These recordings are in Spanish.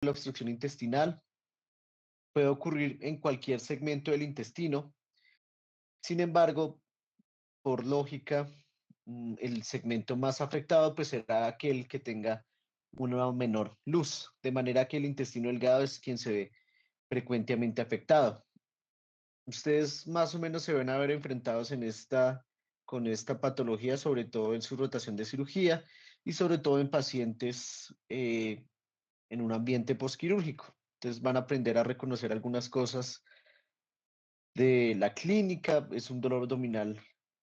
la obstrucción intestinal. Puede ocurrir en cualquier segmento del intestino. Sin embargo, por lógica, el segmento más afectado pues será aquel que tenga una menor luz, de manera que el intestino delgado es quien se ve frecuentemente afectado. Ustedes más o menos se ven a ver enfrentados con esta patología, sobre todo en su rotación de cirugía y sobre todo en pacientes en un ambiente posquirúrgico. Entonces van a aprender a reconocer algunas cosas de la clínica. Es un dolor abdominal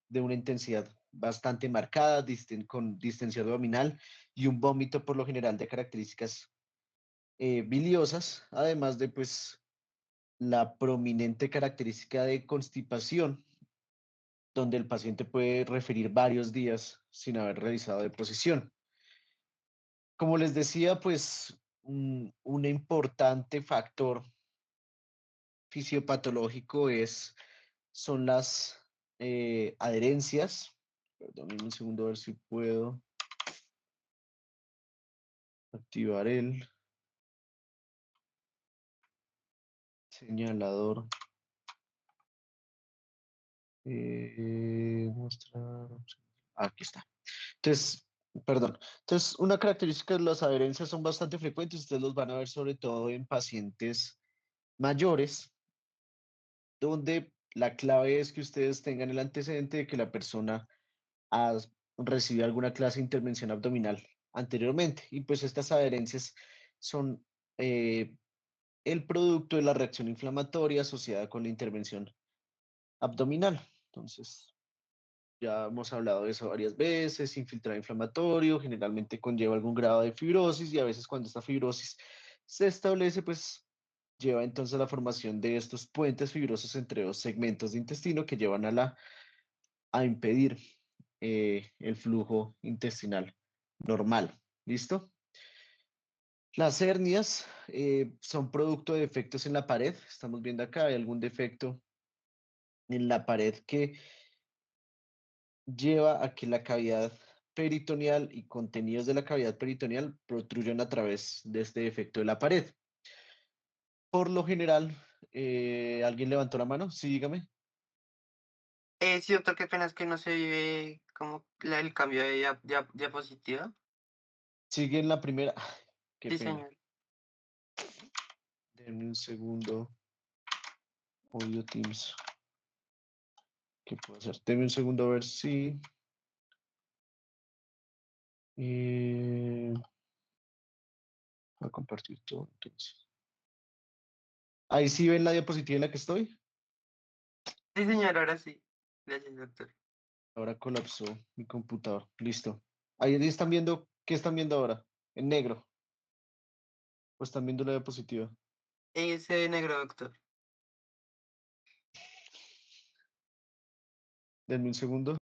de una intensidad bastante marcada, con distensión abdominal y un vómito por lo general de características biliosas, además de pues la prominente característica de constipación, donde el paciente puede referir varios días sin haber realizado deposición. Como les decía, pues un importante factor fisiopatológico son las adherencias. Perdón, un segundo a ver si puedo activar el señalador. Mostrar. Aquí está. Entonces, perdón. Entonces, una característica de las adherencias son bastante frecuentes. Ustedes los van a ver sobre todo en pacientes mayores, donde la clave es que ustedes tengan el antecedente de que la persona ha recibido alguna clase de intervención abdominal anteriormente. Y pues estas adherencias son eh, el producto de la reacción inflamatoria asociada con la intervención abdominal. Entonces, ya hemos hablado de eso varias veces. Infiltrado inflamatorio generalmente conlleva algún grado de fibrosis y a veces cuando esta fibrosis se establece, pues lleva entonces a la formación de estos puentes fibrosos entre dos segmentos de intestino que llevan a impedir el flujo intestinal normal. ¿Listo? Las hernias son producto de defectos en la pared. Estamos viendo acá, hay algún defecto en la pared que lleva a que la cavidad peritoneal y contenidos de la cavidad peritoneal protruyan a través de este defecto de la pared. Por lo general, ¿alguien levantó la mano? Sí, dígame. Sí, doctor, qué pena es que no se vive como el cambio de diapositiva. Sigue en la primera. Qué Sí, pena. señor. Denme un segundo. Audio Teams. ¿Qué puedo hacer? Denme un segundo a ver si. Voy a compartir todo, entonces. Ahí sí ven la diapositiva en la que estoy. Sí, señor, ahora sí. Gracias, doctor. Ahora colapsó mi computador. Listo. Ahí están viendo. ¿Qué están viendo ahora? En negro. ¿O están viendo la diapositiva? Ese negro, doctor. Denme un segundo.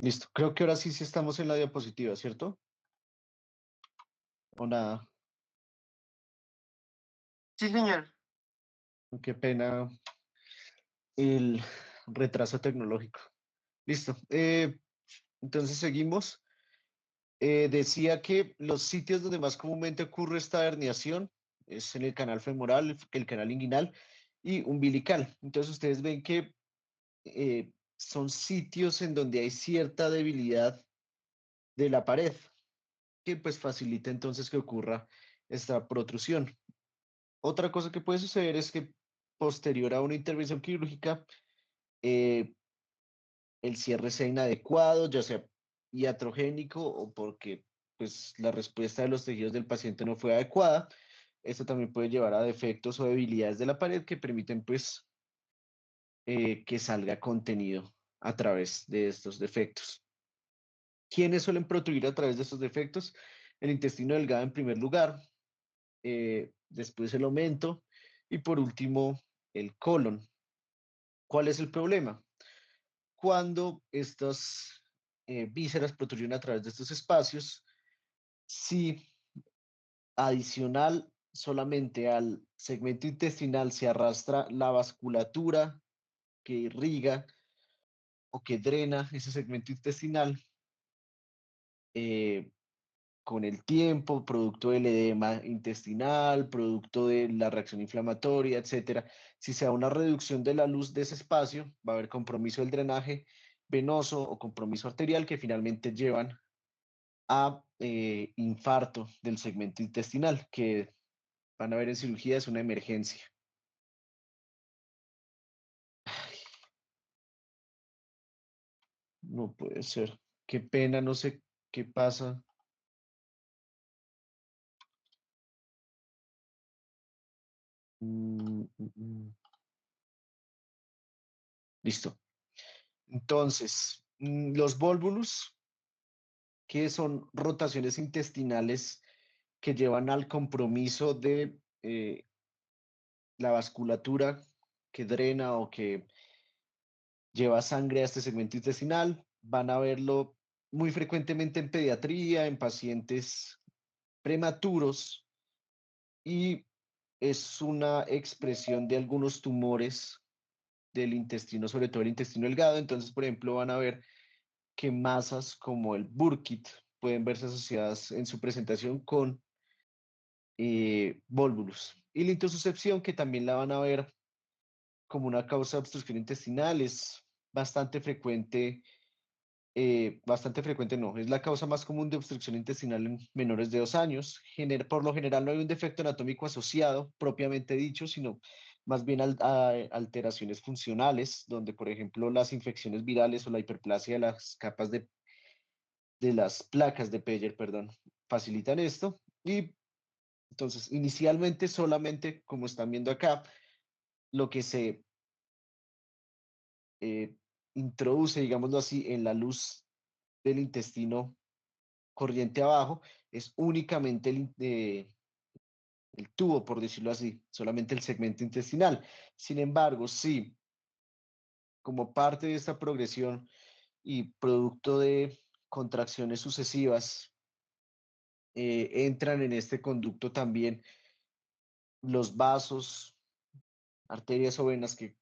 Listo. Creo que ahora sí estamos en la diapositiva, ¿cierto? O nada. Sí, señor. Qué pena el retraso tecnológico. Listo. Entonces seguimos. Decía que los sitios donde más comúnmente ocurre esta herniación es en el canal femoral, el canal inguinal y umbilical. Entonces ustedes ven que son sitios en donde hay cierta debilidad de la pared, que pues facilita entonces que ocurra esta protrusión. Otra cosa que puede suceder es que posterior a una intervención quirúrgica, eh, el cierre sea inadecuado, ya sea iatrogénico o porque pues, la respuesta de los tejidos del paciente no fue adecuada. Esto también puede llevar a defectos o debilidades de la pared que permiten pues, que salga contenido a través de estos defectos. ¿Quiénes suelen protruir a través de estos defectos? El intestino delgado en primer lugar, después el omento y por último el colon. ¿Cuál es el problema? Cuando estas vísceras protruyen a través de estos espacios, si adicional solamente al segmento intestinal se arrastra la vasculatura que irriga o que drena ese segmento intestinal, eh, con el tiempo, producto del edema intestinal, producto de la reacción inflamatoria, etcétera. Si se da una reducción de la luz de ese espacio, va a haber compromiso del drenaje venoso o compromiso arterial que finalmente llevan a infarto del segmento intestinal, que van a ver en cirugía es una emergencia. No puede ser. Qué pena, no sé qué pasa. Listo. Entonces, los volvulus, que son rotaciones intestinales que llevan al compromiso de la vasculatura que drena o que lleva sangre a este segmento intestinal. Van a verlo muy frecuentemente en pediatría, en pacientes prematuros y es una expresión de algunos tumores del intestino, sobre todo el intestino delgado. Entonces, por ejemplo, van a ver que masas como el Burkitt pueden verse asociadas en su presentación con volvulus. Y la intususcepción, que también la van a ver como una causa de obstrucción intestinal, es bastante frecuente no, es la causa más común de obstrucción intestinal en menores de 2 años. Por lo general no hay un defecto anatómico asociado, propiamente dicho, sino más bien a alteraciones funcionales, donde, por ejemplo, las infecciones virales o la hiperplasia de las capas de las placas de Peyer, perdón, facilitan esto. Y entonces, inicialmente solamente, como están viendo acá, lo que se eh, introduce, digámoslo así, en la luz del intestino corriente abajo es únicamente el tubo, por decirlo así, solamente el segmento intestinal. Sin embargo, sí, como parte de esta progresión y producto de contracciones sucesivas, entran en este conducto también los vasos, arterias o venas que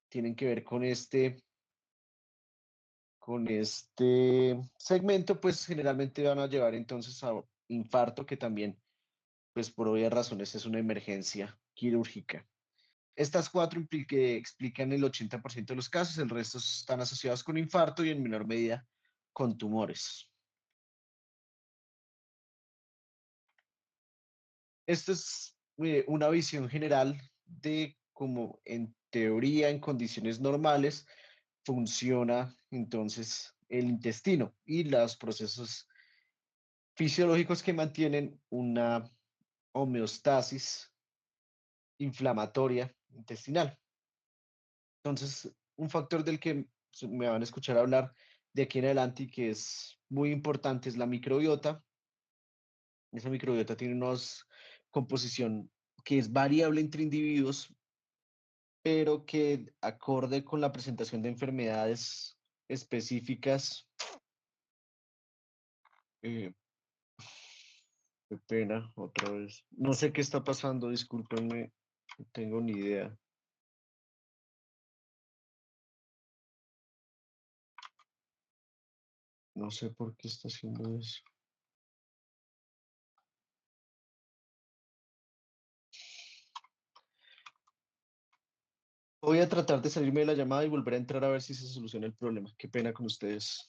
tienen que ver con este segmento, pues generalmente van a llevar entonces a infarto, que también, pues por obvias razones, es una emergencia quirúrgica. Estas cuatro explican el 80% de los casos, el resto están asociados con infarto y en menor medida con tumores. Esta es una visión general de cómo en teoría, en condiciones normales, funciona entonces el intestino y los procesos fisiológicos que mantienen una homeostasis inflamatoria intestinal. Entonces, un factor del que me van a escuchar hablar de aquí en adelante y que es muy importante es la microbiota. Esa microbiota tiene una composición que es variable entre individuos, pero que acorde con la presentación de enfermedades específicas, eh, qué pena, otra vez. No sé qué está pasando, discúlpenme, no tengo ni idea. No sé por qué está haciendo eso. Voy a tratar de salirme de la llamada y volver a entrar a ver si se soluciona el problema. Qué pena con ustedes.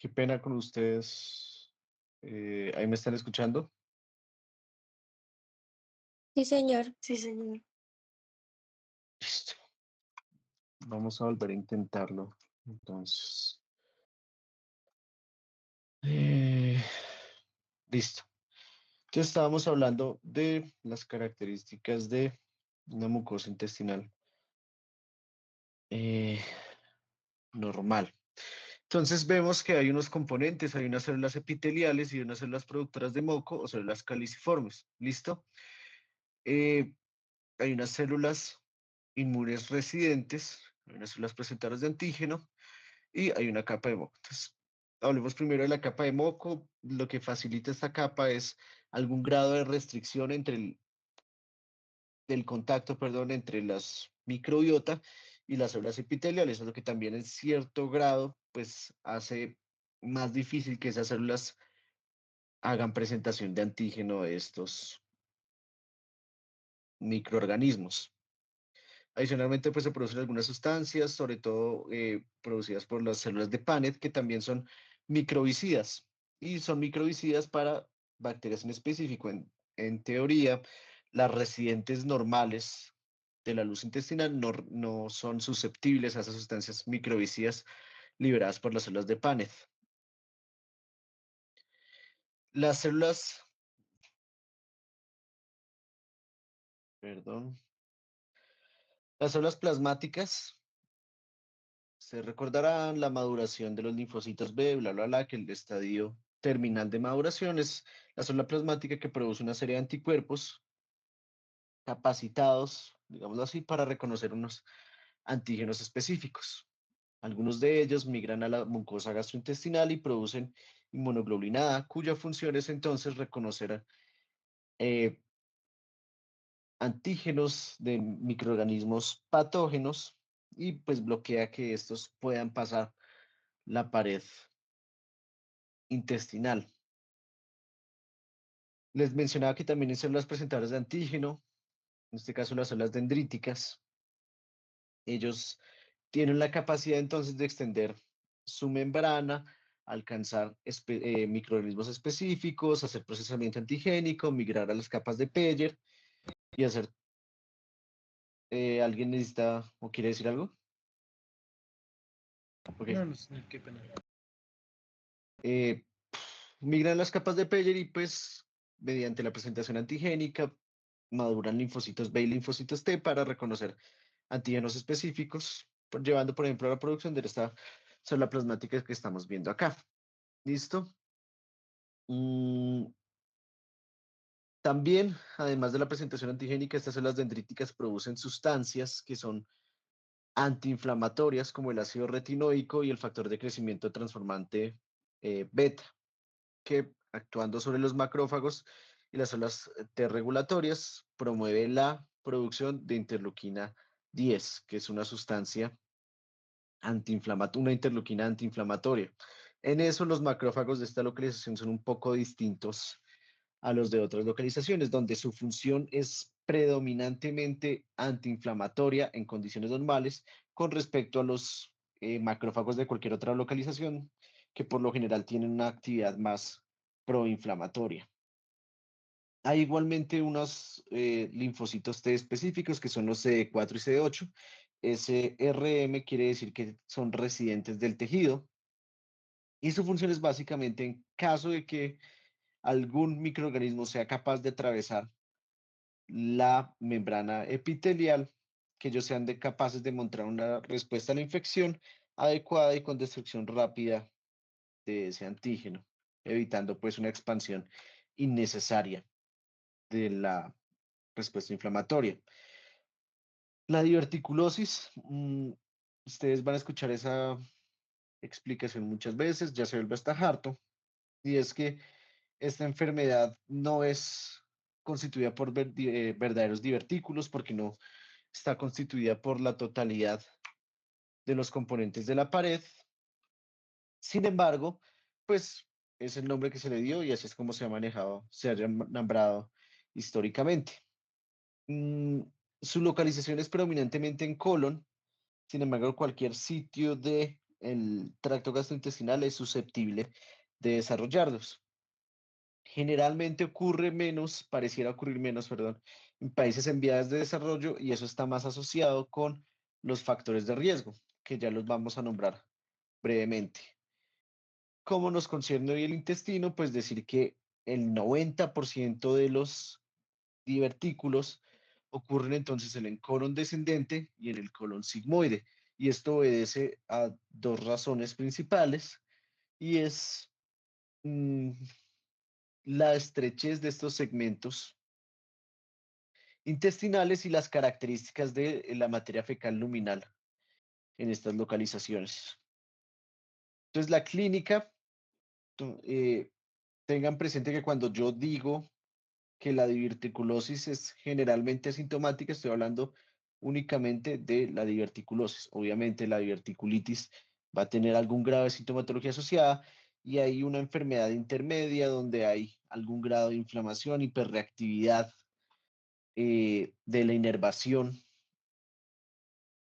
Qué pena con ustedes. ¿Ahí me están escuchando? Sí, señor. Sí, señor. Listo. Vamos a volver a intentarlo. Entonces. Listo. Entonces estábamos hablando de las características de una mucosa intestinal eh, normal. Entonces vemos que hay unos componentes, hay unas células epiteliales y unas células productoras de moco o células caliciformes. ¿Listo? Eh, hay unas células inmunes residentes, hay unas células presentadoras de antígeno y hay una capa de moco. Entonces, hablemos primero de la capa de moco. Lo que facilita esta capa es algún grado de restricción del contacto, perdón, entre las microbiota y las células epiteliales, lo que también en cierto grado, pues, hace más difícil que esas células hagan presentación de antígeno de estos microorganismos. Adicionalmente, pues se producen algunas sustancias, sobre todo producidas por las células de Paneth, que también son microbicidas. Y son microbicidas para bacterias en específico. En teoría, las residentes normales de la luz intestinal no son susceptibles a esas sustancias microbicidas liberadas por las células de Paneth. Las células, perdón, las células plasmáticas. Se recordarán la maduración de los linfocitos B, bla, bla, bla, que el estadio terminal de maduración es la célula plasmática que produce una serie de anticuerpos capacitados, digámoslo así, para reconocer unos antígenos específicos. Algunos de ellos migran a la mucosa gastrointestinal y producen inmunoglobulina A, cuya función es entonces reconocer eh, antígenos de microorganismos patógenos y pues bloquea que estos puedan pasar la pared intestinal. Les mencionaba que también hay células presentadoras de antígeno, en este caso las células dendríticas. Ellos tienen la capacidad entonces de extender su membrana, alcanzar microorganismos específicos, hacer procesamiento antigénico, migrar a las capas de Peyer y hacer... ¿Alguien necesita o quiere decir algo? Ok. No, no sé, qué pena. Eh, Migran las capas de Peyer y pues mediante la presentación antigénica maduran linfocitos B y linfocitos T para reconocer antígenos específicos, llevando, por ejemplo, a la producción de esta célula plasmática que estamos viendo acá. ¿Listo? También, además de la presentación antigénica, estas células dendríticas producen sustancias que son antiinflamatorias, como el ácido retinoico y el factor de crecimiento transformante beta, que actuando sobre los macrófagos y las células T regulatorias, promueve la producción de interleuquina 10, que es una sustancia una interleuquina antiinflamatoria. En eso, los macrófagos de esta localización son un poco distintos a los de otras localizaciones, donde su función es predominantemente antiinflamatoria en condiciones normales con respecto a los macrófagos de cualquier otra localización, que por lo general tienen una actividad más proinflamatoria. Hay igualmente unos linfocitos T específicos que son los CD4 y CD8. SRM quiere decir que son residentes del tejido y su función es básicamente en caso de que algún microorganismo sea capaz de atravesar la membrana epitelial, que ellos sean capaces de mostrar una respuesta a la infección adecuada y con destrucción rápida de ese antígeno, evitando pues una expansión innecesaria de la respuesta inflamatoria. La diverticulosis, ustedes van a escuchar esa explicación muchas veces, ya se vuelve hasta harto, y es que esta enfermedad no es constituida por verdaderos divertículos porque no está constituida por la totalidad de los componentes de la pared. Sin embargo, pues es el nombre que se le dio y así es como se ha manejado, se ha nombrado históricamente. Mm, Su localización es predominantemente en colon. Sin embargo, cualquier sitio de el tracto gastrointestinal es susceptible de desarrollarlos. Generalmente ocurre menos, pareciera ocurrir menos, perdón, en países en vías de desarrollo y eso está más asociado con los factores de riesgo, que ya los vamos a nombrar brevemente. ¿Cómo nos concierne hoy el intestino? Pues decir que el 90% de los divertículos ocurren entonces en el colon descendente y en el colon sigmoide. Y esto obedece a dos razones principales y es mm, la estrechez de estos segmentos intestinales y las características de la materia fecal luminal en estas localizaciones. Entonces, la clínica, eh, tengan presente que cuando yo digo que la diverticulosis es generalmente asintomática, estoy hablando únicamente de la diverticulosis. Obviamente, la diverticulitis va a tener algún grado de sintomatología asociada y hay una enfermedad intermedia donde hay algún grado de inflamación, hiperreactividad de la inervación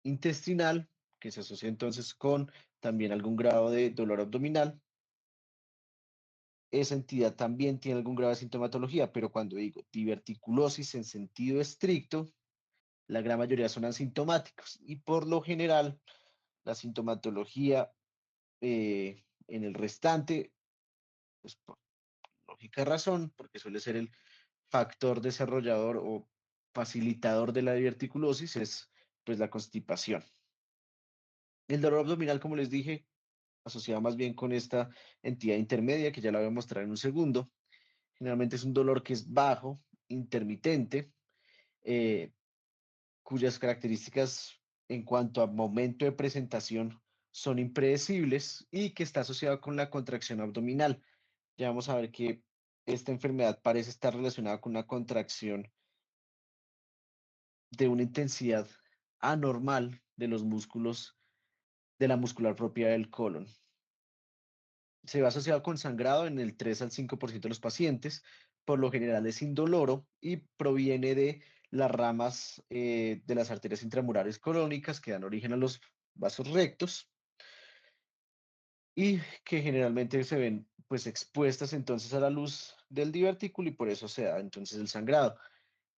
intestinal, que se asocia entonces con también algún grado de dolor abdominal. Esa entidad también tiene algún grado de sintomatología, pero cuando digo diverticulosis en sentido estricto, la gran mayoría son asintomáticos y por lo general la sintomatología en el restante, pues por lógica razón, porque suele ser el factor desarrollador o facilitador de la diverticulosis, es pues la constipación. El dolor abdominal, como les dije, asociado más bien con esta entidad intermedia, que ya la voy a mostrar en un segundo. Generalmente es un dolor que es bajo, intermitente, eh, cuyas características en cuanto a momento de presentación son impredecibles y que está asociado con la contracción abdominal. Ya vamos a ver que esta enfermedad parece estar relacionada con una contracción de una intensidad anormal de los músculos de la muscular propia del colon. Se ve asociado con sangrado en el 3 al 5% de los pacientes, por lo general es indoloro y proviene de las ramas de las arterias intramurales colónicas que dan origen a los vasos rectos y que generalmente se ven pues expuestas entonces a la luz del divertículo y por eso se da entonces el sangrado.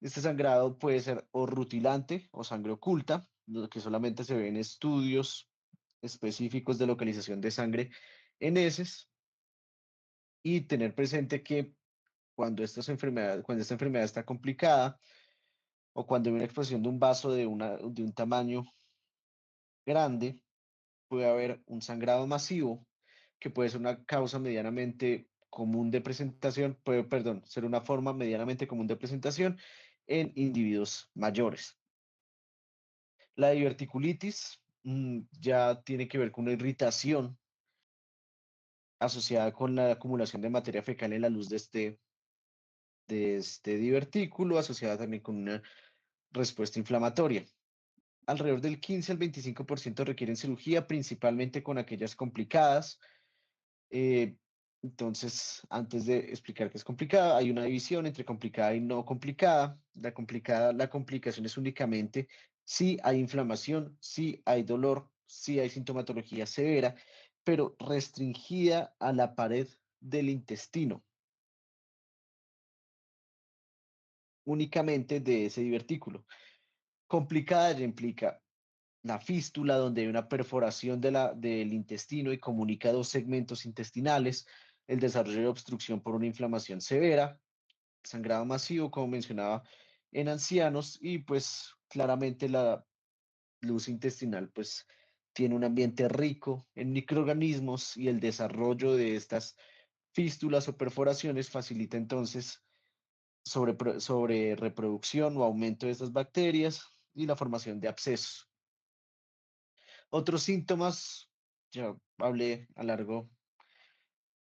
Este sangrado puede ser o rutilante o sangre oculta, lo que solamente se ve en estudios específicos de localización de sangre en heces y tener presente que cuando esta enfermedad está complicada o cuando hay una exposición de un vaso de un tamaño grande, puede haber un sangrado masivo que puede ser una causa medianamente común de presentación, puede, perdón, ser una forma medianamente común de presentación en individuos mayores. La diverticulitis ya tiene que ver con una irritación asociada con la acumulación de materia fecal en la luz de este divertículo, asociada también con una respuesta inflamatoria. Alrededor del 15 al 25% requieren cirugía, principalmente con aquellas complicadas. Eh, entonces, antes de explicar qué es complicada, hay una división entre complicada y no complicada. La complicación es únicamente si hay inflamación, si hay dolor, si hay sintomatología severa, pero restringida a la pared del intestino, únicamente de ese divertículo. Complicada ya implica la fístula, donde hay una perforación del intestino y comunica dos segmentos intestinales, el desarrollo de obstrucción por una inflamación severa, sangrado masivo, como mencionaba, en ancianos, y pues claramente la luz intestinal pues tiene un ambiente rico en microorganismos y el desarrollo de estas fístulas o perforaciones facilita entonces sobre reproducción o aumento de estas bacterias y la formación de abscesos. Otros síntomas, ya hablé a largo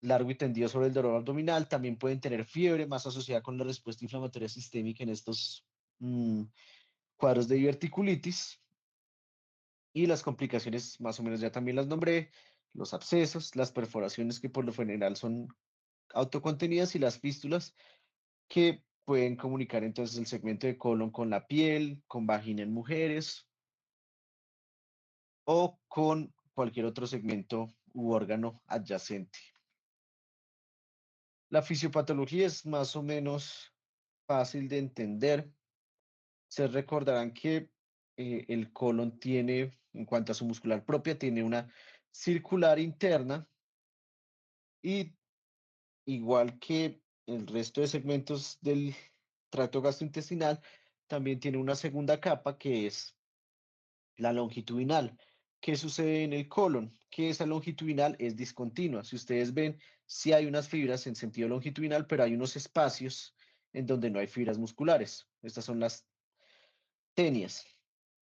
y tendido sobre el dolor abdominal, también pueden tener fiebre más asociada con la respuesta inflamatoria sistémica en estos cuadros de diverticulitis y las complicaciones más o menos ya también las nombré, los abscesos, las perforaciones que por lo general son autocontenidas y las fístulas que pueden comunicar entonces el segmento de colon con la piel, con vagina en mujeres o con cualquier otro segmento u órgano adyacente. La fisiopatología es más o menos fácil de entender. Se recordarán que el colon tiene, en cuanto a su muscular propia, tiene una circular interna y igual que el resto de segmentos del tracto gastrointestinal, también tiene una segunda capa que es la longitudinal. ¿Qué sucede en el colon? Que esa longitudinal es discontinua. Si ustedes ven, sí hay unas fibras en sentido longitudinal, pero hay unos espacios en donde no hay fibras musculares. Estas son las tenias.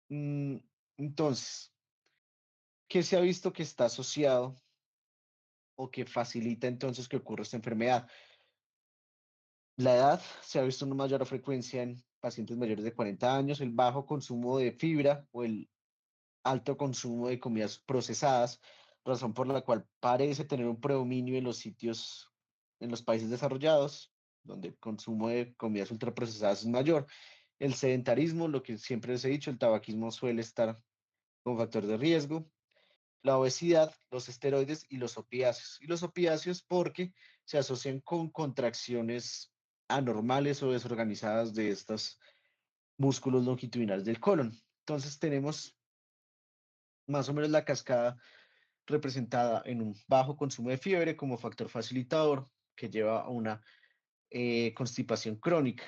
Mm, Entonces, ¿qué se ha visto que está asociado o que facilita entonces que ocurra esta enfermedad? La edad, se ha visto una mayor frecuencia en pacientes mayores de 40 años, el bajo consumo de fibra o el alto consumo de comidas procesadas, razón por la cual parece tener un predominio en los sitios, en los países desarrollados, donde el consumo de comidas ultraprocesadas es mayor. El sedentarismo, lo que siempre les he dicho, el tabaquismo suele estar como factor de riesgo. La obesidad, los esteroides y los opiáceos. Y los opiáceos porque se asocian con contracciones anormales o desorganizadas de estos músculos longitudinales del colon. Entonces tenemos más o menos la cascada representada en un bajo consumo de fiebre como factor facilitador que lleva a una constipación crónica.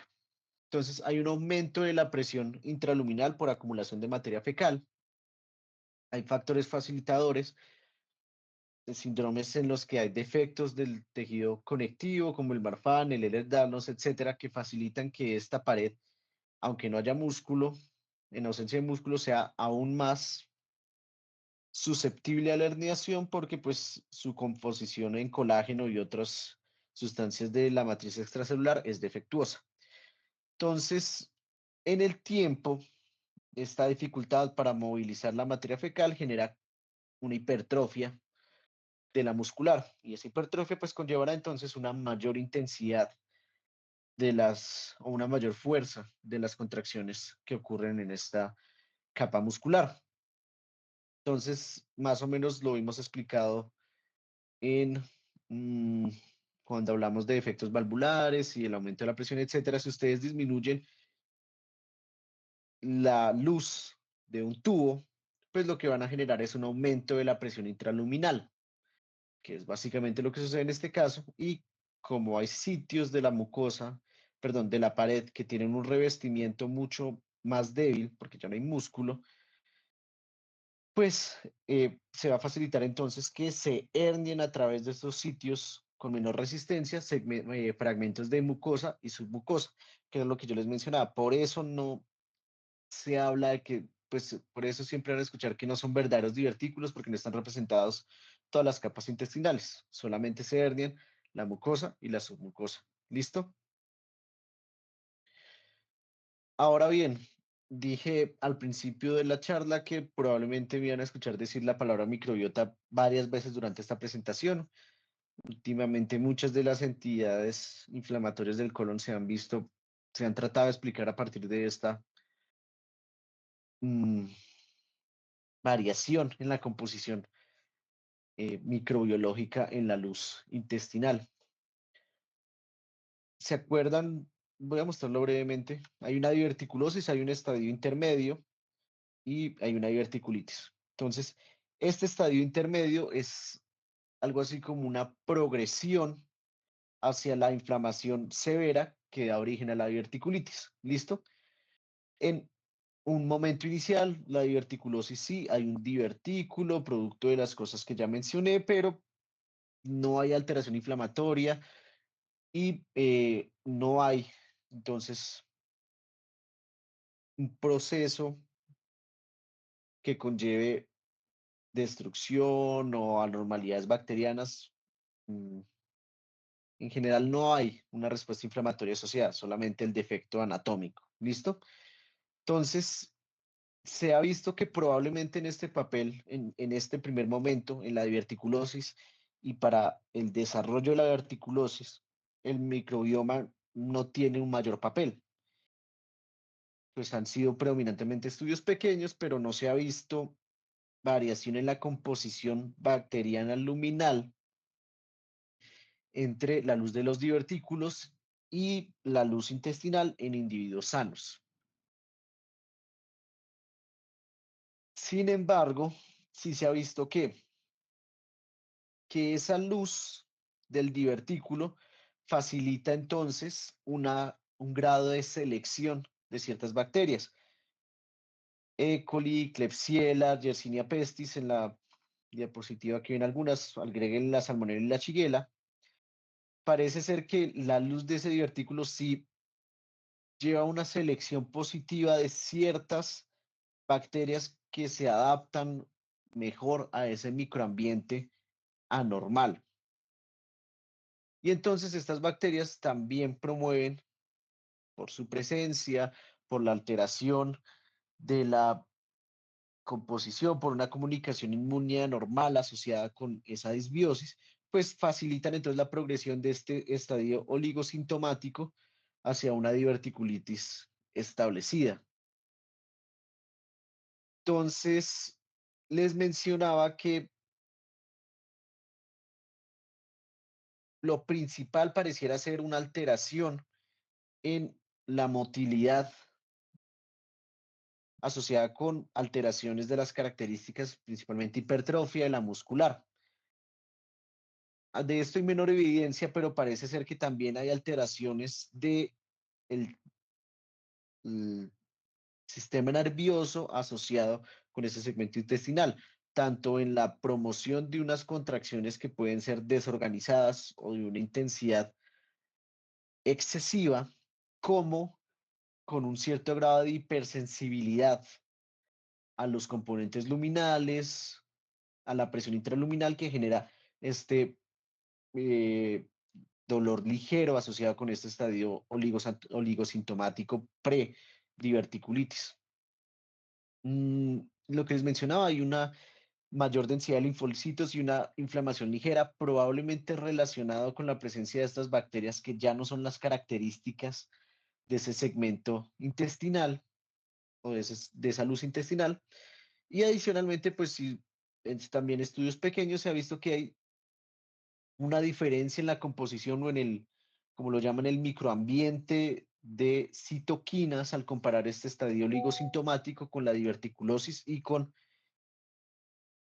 Entonces hay un aumento de la presión intraluminal por acumulación de materia fecal. Hay factores facilitadores, síndromes en los que hay defectos del tejido conectivo, como el Marfan, el Ehlers-Danlos, etcétera, que facilitan que esta pared, aunque no haya músculo, en ausencia de músculo, sea aún más susceptible a la herniación porque pues su composición en colágeno y otras sustancias de la matriz extracelular es defectuosa. Entonces, en el tiempo, esta dificultad para movilizar la materia fecal genera una hipertrofia de la muscular y esa hipertrofia pues conllevará entonces una mayor intensidad de o una mayor fuerza de las contracciones que ocurren en esta capa muscular. Entonces, más o menos lo hemos explicado en mm, cuando hablamos de efectos valvulares y el aumento de la presión, etcétera. Si ustedes disminuyen la luz de un tubo, pues lo que van a generar es un aumento de la presión intraluminal, que es básicamente lo que sucede en este caso. Y como hay sitios de la mucosa, perdón, de la pared que tienen un revestimiento mucho más débil, porque ya no hay músculo, pues se va a facilitar entonces que se hernien a través de estos sitios con menor resistencia fragmentos de mucosa y submucosa, que es lo que yo les mencionaba. Por eso no se habla de que, pues por eso siempre van a escuchar que no son verdaderos divertículos porque no están representados todas las capas intestinales, solamente se hernian la mucosa y la submucosa. ¿Listo? Ahora bien, dije al principio de la charla que probablemente me iban a escuchar decir la palabra microbiota varias veces durante esta presentación. Últimamente muchas de las entidades inflamatorias del colon se han tratado de explicar a partir de esta mm, variación en la composición microbiológica en la luz intestinal. ¿Se acuerdan? Voy a mostrarlo brevemente. Hay una diverticulosis, hay un estadio intermedio y hay una diverticulitis. Entonces, este estadio intermedio es algo así como una progresión hacia la inflamación severa que da origen a la diverticulitis. ¿Listo? En un momento inicial, la diverticulosis sí, hay un divertículo, producto de las cosas que ya mencioné, pero no hay alteración inflamatoria y no hay, entonces, un proceso que conlleve destrucción o anormalidades bacterianas. mm, En general no hay una respuesta inflamatoria asociada, solamente el defecto anatómico. ¿Listo? Entonces, se ha visto que probablemente en este papel, en este primer momento, en la diverticulosis y para el desarrollo de la diverticulosis, el microbioma no tiene un mayor papel. Pues han sido predominantemente estudios pequeños, pero no se ha visto variación en la composición bacteriana luminal entre la luz de los divertículos y la luz intestinal en individuos sanos. Sin embargo, sí se ha visto que esa luz del divertículo facilita entonces un grado de selección de ciertas bacterias. E. coli, Klebsiella, Yersinia pestis, en la diapositiva que ven algunas, agreguen la salmonella y la shigella. Parece ser que la luz de ese divertículo sí lleva una selección positiva de ciertas bacterias que se adaptan mejor a ese microambiente anormal. Y entonces estas bacterias también promueven, por su presencia, por la alteración de la composición, por una comunicación inmune anormal asociada con esa disbiosis, pues facilitan entonces la progresión de este estadio oligosintomático hacia una diverticulitis establecida. Entonces, les mencionaba que lo principal pareciera ser una alteración en la motilidad asociada con alteraciones de las características, principalmente hipertrofia de la muscular. De esto hay menor evidencia, pero parece ser que también hay alteraciones de el sistema nervioso asociado con ese segmento intestinal, tanto en la promoción de unas contracciones que pueden ser desorganizadas o de una intensidad excesiva, como con un cierto grado de hipersensibilidad a los componentes luminales, a la presión intraluminal que genera este eh, dolor ligero asociado con este estadio oligosintomático pre-diverticulitis. Lo que les mencionaba, hay una mayor densidad de linfocitos y una inflamación ligera, probablemente relacionado con la presencia de estas bacterias que ya no son las características de ese segmento intestinal o de esa luz intestinal. Y adicionalmente, pues sí, también estudios pequeños se ha visto que hay una diferencia en la composición o en el, como lo llaman, el microambiente de citoquinas al comparar este estadio oligosintomático con la diverticulosis y con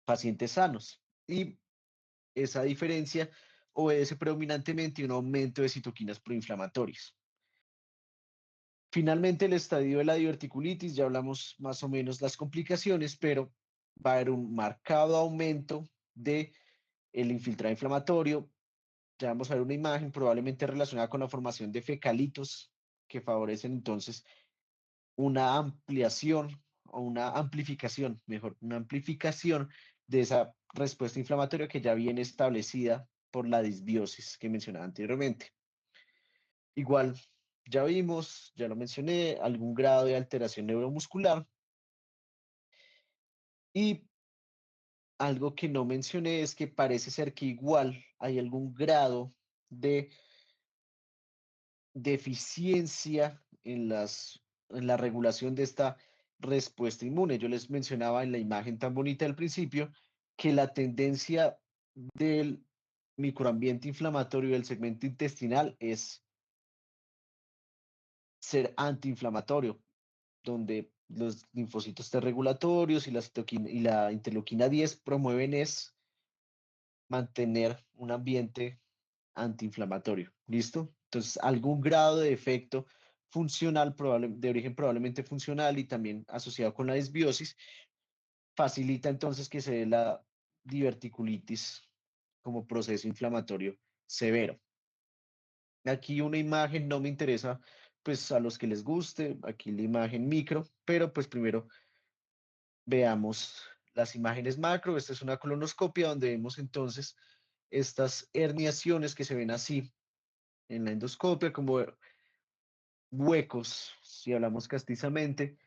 pacientes sanos. Y esa diferencia obedece predominantemente a un aumento de citoquinas proinflamatorias. Finalmente, el estadio de la diverticulitis, ya hablamos más o menos las complicaciones, pero va a haber un marcado aumento de el infiltrado inflamatorio. Ya vamos a ver una imagen probablemente relacionada con la formación de fecalitos que favorecen entonces una ampliación o una amplificación, mejor, una amplificación de esa respuesta inflamatoria que ya viene establecida por la disbiosis que mencionaba anteriormente. Igual, ya vimos, ya lo mencioné, algún grado de alteración neuromuscular y algo que no mencioné es que parece ser que igual hay algún grado de deficiencia en la regulación de esta respuesta inmune. Yo les mencionaba en la imagen tan bonita del principio que la tendencia del microambiente inflamatorio del segmento intestinal es ser antiinflamatorio, donde los linfocitos T regulatorios y y la interleuquina 10 promueven es mantener un ambiente antiinflamatorio. ¿Listo? Entonces, algún grado de efecto funcional, de origen probablemente funcional y también asociado con la disbiosis, facilita entonces que se dé la diverticulitis como proceso inflamatorio severo. Aquí una imagen no me interesa, pues a los que les guste, aquí la imagen micro, pero pues primero veamos las imágenes macro. Esta es una colonoscopia donde vemos entonces estas herniaciones que se ven así en la endoscopia como huecos, si hablamos castizamente,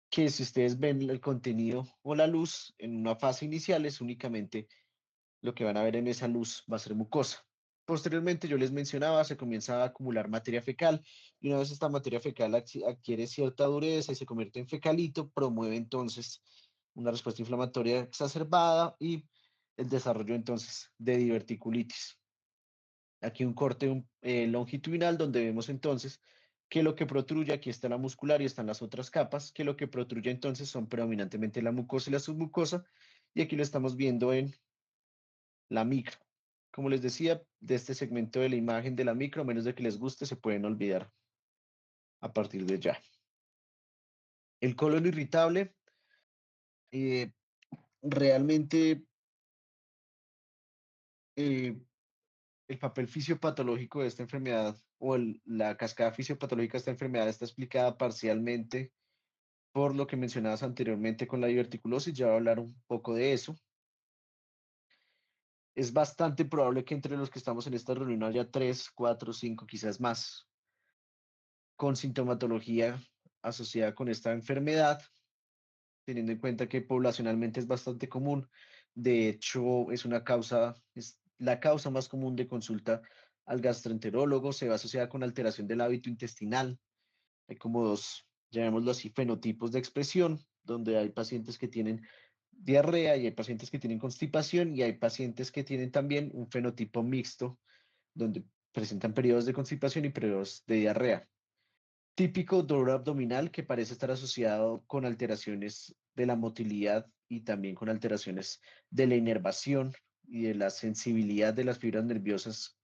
que si ustedes ven el contenido o la luz en una fase inicial es únicamente lo que van a ver en esa luz va a ser mucosa. Posteriormente, yo les mencionaba, se comienza a acumular materia fecal y una vez esta materia fecal adquiere cierta dureza y se convierte en fecalito, promueve entonces una respuesta inflamatoria exacerbada y el desarrollo entonces de diverticulitis. Aquí un corte longitudinal donde vemos entonces que lo que protruye, aquí está la muscular y están las otras capas, que lo que protruye entonces son predominantemente la mucosa y la submucosa, y aquí lo estamos viendo en la micro. Como les decía, de este segmento de la imagen de la micro, a menos de que les guste, se pueden olvidar a partir de ya. El colon irritable, eh, realmente eh, el papel fisiopatológico de esta enfermedad o la cascada fisiopatológica de esta enfermedad está explicada parcialmente por lo que mencionabas anteriormente con la diverticulosis. Ya voy a hablar un poco de eso. Es bastante probable que entre los que estamos en esta reunión haya 3, 4, 5, quizás más, con sintomatología asociada con esta enfermedad, teniendo en cuenta que poblacionalmente es bastante común. De hecho, es la causa más común de consulta al gastroenterólogo, se va asociada con alteración del hábito intestinal. Hay como dos, llamémoslo así, fenotipos de expresión, donde hay pacientes que tienen diarrea y hay pacientes que tienen constipación y hay pacientes que tienen también un fenotipo mixto, donde presentan periodos de constipación y periodos de diarrea. Típico dolor abdominal que parece estar asociado con alteraciones de la motilidad y también con alteraciones de la inervación y de la sensibilidad de las fibras nerviosas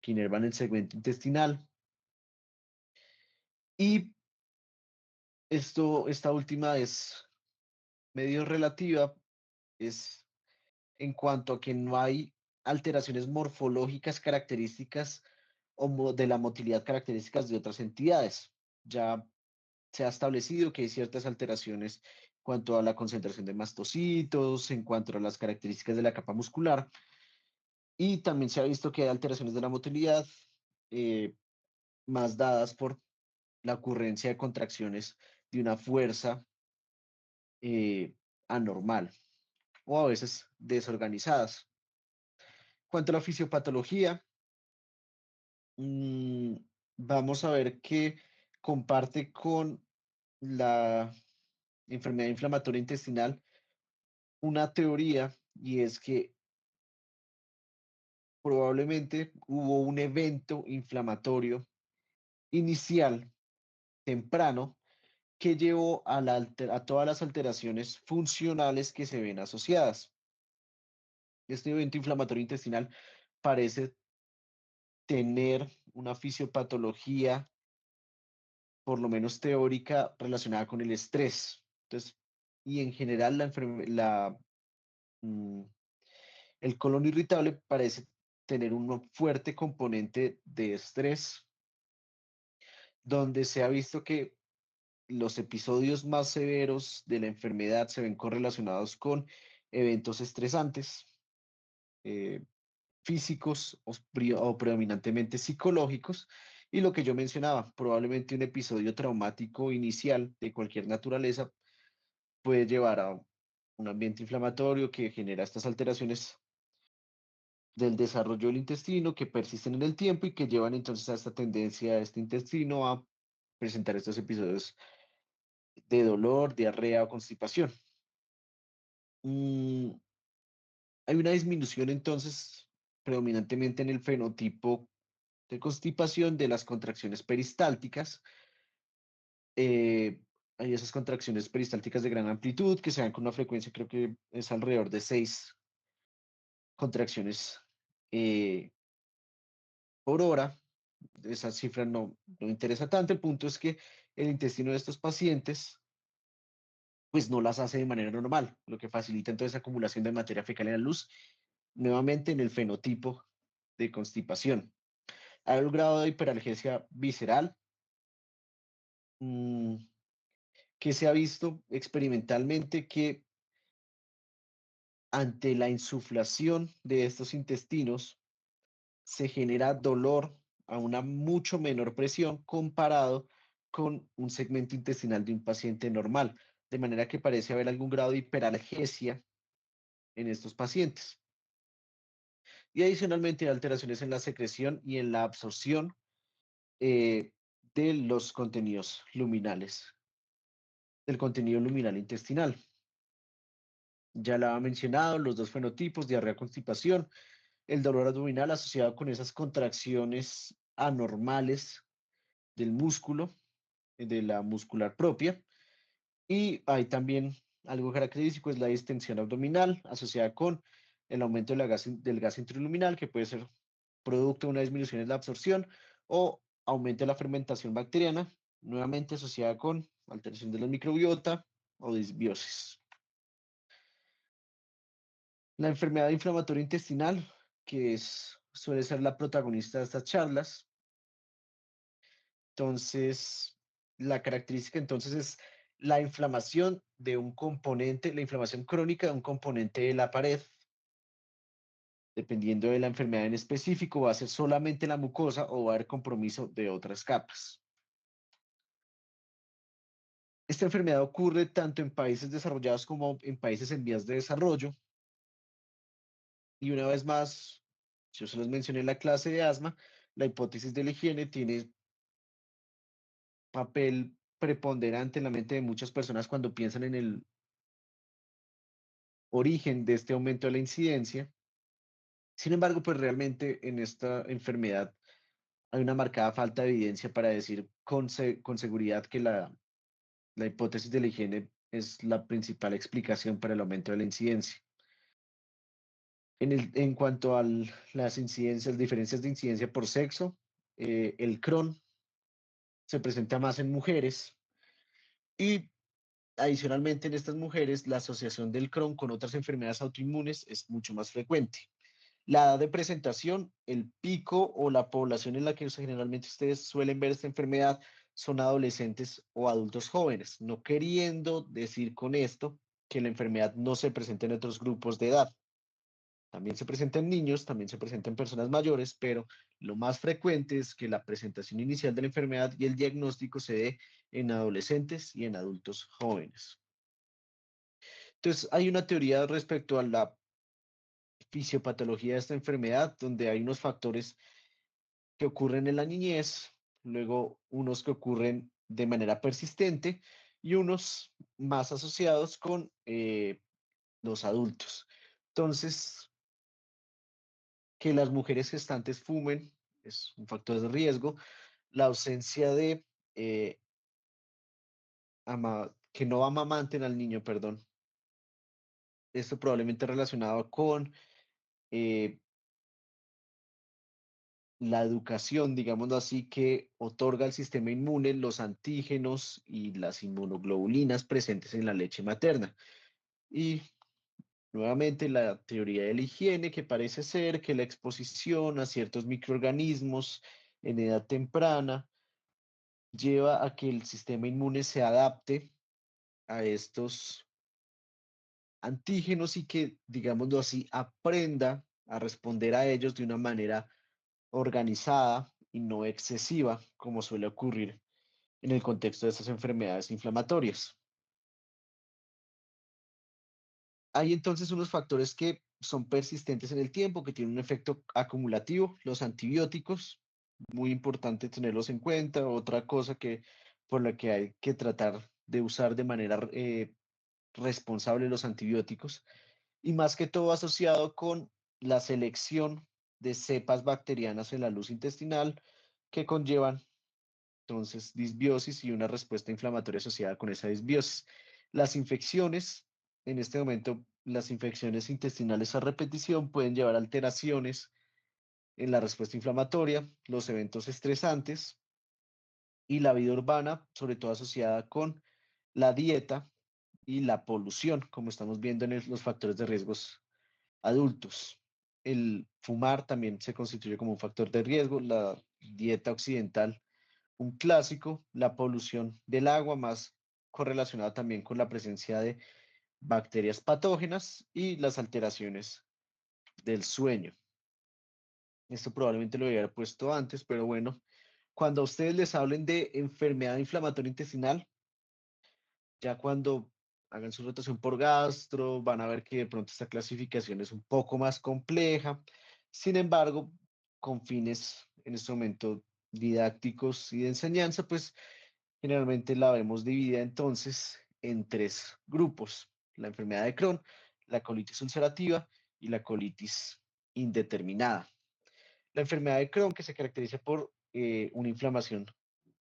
que inervan el segmento intestinal. Y esta última es medio relativa, es en cuanto a que no hay alteraciones morfológicas características o de la motilidad características de otras entidades. Ya se ha establecido que hay ciertas alteraciones en cuanto a la concentración de mastocitos, en cuanto a las características de la capa muscular, y también se ha visto que hay alteraciones de la motilidad eh, más dadas por la ocurrencia de contracciones de una fuerza anormal o a veces desorganizadas. Cuanto a la fisiopatología, mm, vamos a ver que comparte con la enfermedad inflamatoria intestinal una teoría, y es que probablemente hubo un evento inflamatorio inicial temprano que llevó a todas las alteraciones funcionales que se ven asociadas. Este evento inflamatorio intestinal parece tener una fisiopatología, por lo menos teórica, relacionada con el estrés. Entonces, y en general mm, el colon irritable parece tener un fuerte componente de estrés, donde se ha visto que los episodios más severos de la enfermedad se ven correlacionados con eventos estresantes, eh, físicos o predominantemente psicológicos. Y lo que yo mencionaba, probablemente un episodio traumático inicial de cualquier naturaleza puede llevar a un ambiente inflamatorio que genera estas alteraciones del desarrollo del intestino que persisten en el tiempo y que llevan entonces a esta tendencia de este intestino a presentar estos episodios de dolor, diarrea o constipación. Mm, hay una disminución entonces predominantemente en el fenotipo de constipación de las contracciones peristálticas. Eh, hay esas contracciones peristálticas de gran amplitud que se dan con una frecuencia, creo que es alrededor de 6 contracciones eh, por hora. Esa cifra no interesa tanto. El punto es que el intestino de estos pacientes pues no las hace de manera normal, lo que facilita entonces acumulación de materia fecal en la luz, nuevamente en el fenotipo de constipación. Hay un grado de hiperalgesia visceral mmm, que se ha visto experimentalmente que ante la insuflación de estos intestinos se genera dolor a una mucho menor presión comparado con un segmento intestinal de un paciente normal, de manera que parece haber algún grado de hiperalgesia en estos pacientes. Y adicionalmente hay alteraciones en la secreción y en la absorción eh, de los contenidos luminales, del contenido luminal intestinal. Ya la ha mencionado, los dos fenotipos, diarrea, constipación, el dolor abdominal asociado con esas contracciones anormales del músculo, de la muscular propia. Y hay también algo característico, es la distensión abdominal asociada con el aumento de del gas intraluminal, que puede ser producto de una disminución en la absorción o aumento de la fermentación bacteriana, nuevamente asociada con alteración de la microbiota o disbiosis. La enfermedad inflamatoria intestinal, que suele ser la protagonista de estas charlas. Entonces, la característica entonces es la inflamación de un componente, la inflamación crónica de un componente de la pared. Dependiendo de la enfermedad en específico, va a ser solamente la mucosa o va a haber compromiso de otras capas. Esta enfermedad ocurre tanto en países desarrollados como en países en vías de desarrollo. Y una vez más, yo se los mencioné en la clase de asma, la hipótesis de la higiene tiene papel preponderante en la mente de muchas personas cuando piensan en el origen de este aumento de la incidencia. Sin embargo, pues realmente en esta enfermedad hay una marcada falta de evidencia para decir con seguridad que la hipótesis de la higiene es la principal explicación para el aumento de la incidencia. En cuanto a las incidencias, diferencias de incidencia por sexo, el Crohn se presenta más en mujeres y adicionalmente en estas mujeres la asociación del Crohn con otras enfermedades autoinmunes es mucho más frecuente. La edad de presentación, el pico o la población en la que generalmente ustedes suelen ver esta enfermedad son adolescentes o adultos jóvenes, no queriendo decir con esto que la enfermedad no se presenta en otros grupos de edad. También se presenta en niños, también se presenta en personas mayores, pero lo más frecuente es que la presentación inicial de la enfermedad y el diagnóstico se dé en adolescentes y en adultos jóvenes. Entonces, hay una teoría respecto a la fisiopatología de esta enfermedad, donde hay unos factores que ocurren en la niñez, luego unos que ocurren de manera persistente y unos más asociados con los adultos. Entonces, que las mujeres gestantes fumen es un factor de riesgo. La ausencia de eh, que no amamanten al niño, perdón. Esto probablemente relacionado con eh, la educación, digámoslo así, que otorga al sistema inmune los antígenos y las inmunoglobulinas presentes en la leche materna. Y nuevamente la teoría de la higiene, que parece ser que la exposición a ciertos microorganismos en edad temprana lleva a que el sistema inmune se adapte a estos antígenos y que, digámoslo así, aprenda a responder a ellos de una manera organizada y no excesiva, como suele ocurrir en el contexto de estas enfermedades inflamatorias. Hay entonces unos factores que son persistentes en el tiempo, que tienen un efecto acumulativo, los antibióticos, muy importante tenerlos en cuenta. Otra cosa que por la que hay que tratar de usar de manera responsable los antibióticos, y más que todo asociado con la selección de cepas bacterianas en la luz intestinal que conllevan entonces disbiosis y una respuesta inflamatoria asociada con esa disbiosis. Las infecciones, en este momento, las infecciones intestinales a repetición pueden llevar a alteraciones en la respuesta inflamatoria, los eventos estresantes y la vida urbana, sobre todo asociada con la dieta y la polución, como estamos viendo en los factores de riesgos adultos. El fumar también se constituye como un factor de riesgo, la dieta occidental un clásico, la polución del agua, más correlacionada también con la presencia de bacterias patógenas y las alteraciones del sueño. Esto probablemente lo hubiera puesto antes, pero bueno, cuando a ustedes les hablen de enfermedad inflamatoria intestinal, ya cuando hagan su rotación por gastro, van a ver que de pronto esta clasificación es un poco más compleja. Sin embargo, con fines en este momento didácticos y de enseñanza, pues generalmente la vemos dividida entonces en tres grupos. La enfermedad de Crohn, la colitis ulcerativa y la colitis indeterminada. La enfermedad de Crohn, que se caracteriza por una inflamación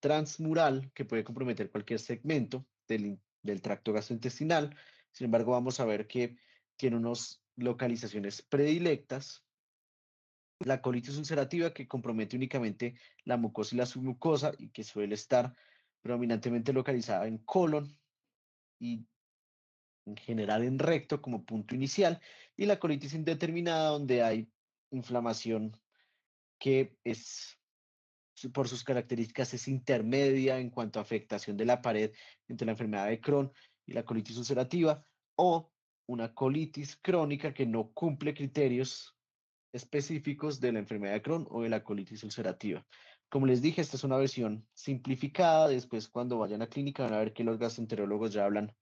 transmural que puede comprometer cualquier segmento del tracto gastrointestinal. Sin embargo, vamos a ver que tiene unas localizaciones predilectas. La colitis ulcerativa, que compromete únicamente la mucosa y la submucosa y que suele estar predominantemente localizada en colon y en general en recto como punto inicial. Y la colitis indeterminada, donde hay inflamación que es por sus características es intermedia en cuanto a afectación de la pared entre la enfermedad de Crohn y la colitis ulcerativa, o una colitis crónica que no cumple criterios específicos de la enfermedad de Crohn o de la colitis ulcerativa. Como les dije, esta es una versión simplificada. Después, cuando vayan a clínica, van a ver que los gastroenterólogos ya hablan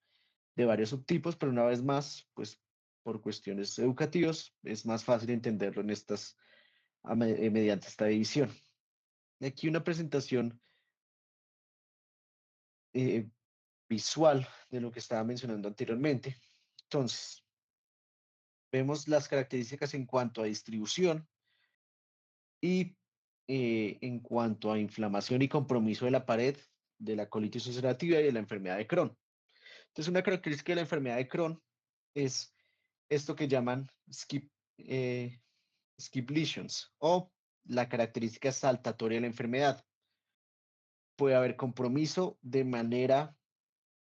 de varios subtipos, pero una vez más, pues por cuestiones educativas, es más fácil entenderlo en mediante esta división. Aquí una presentación eh, visual de lo que estaba mencionando anteriormente. Entonces, vemos las características en cuanto a distribución y en cuanto a inflamación y compromiso de la pared de la colitis ulcerativa y de la enfermedad de Crohn. Entonces, una característica de la enfermedad de Crohn es esto que llaman skip lesions o la característica saltatoria de la enfermedad. Puede haber compromiso de manera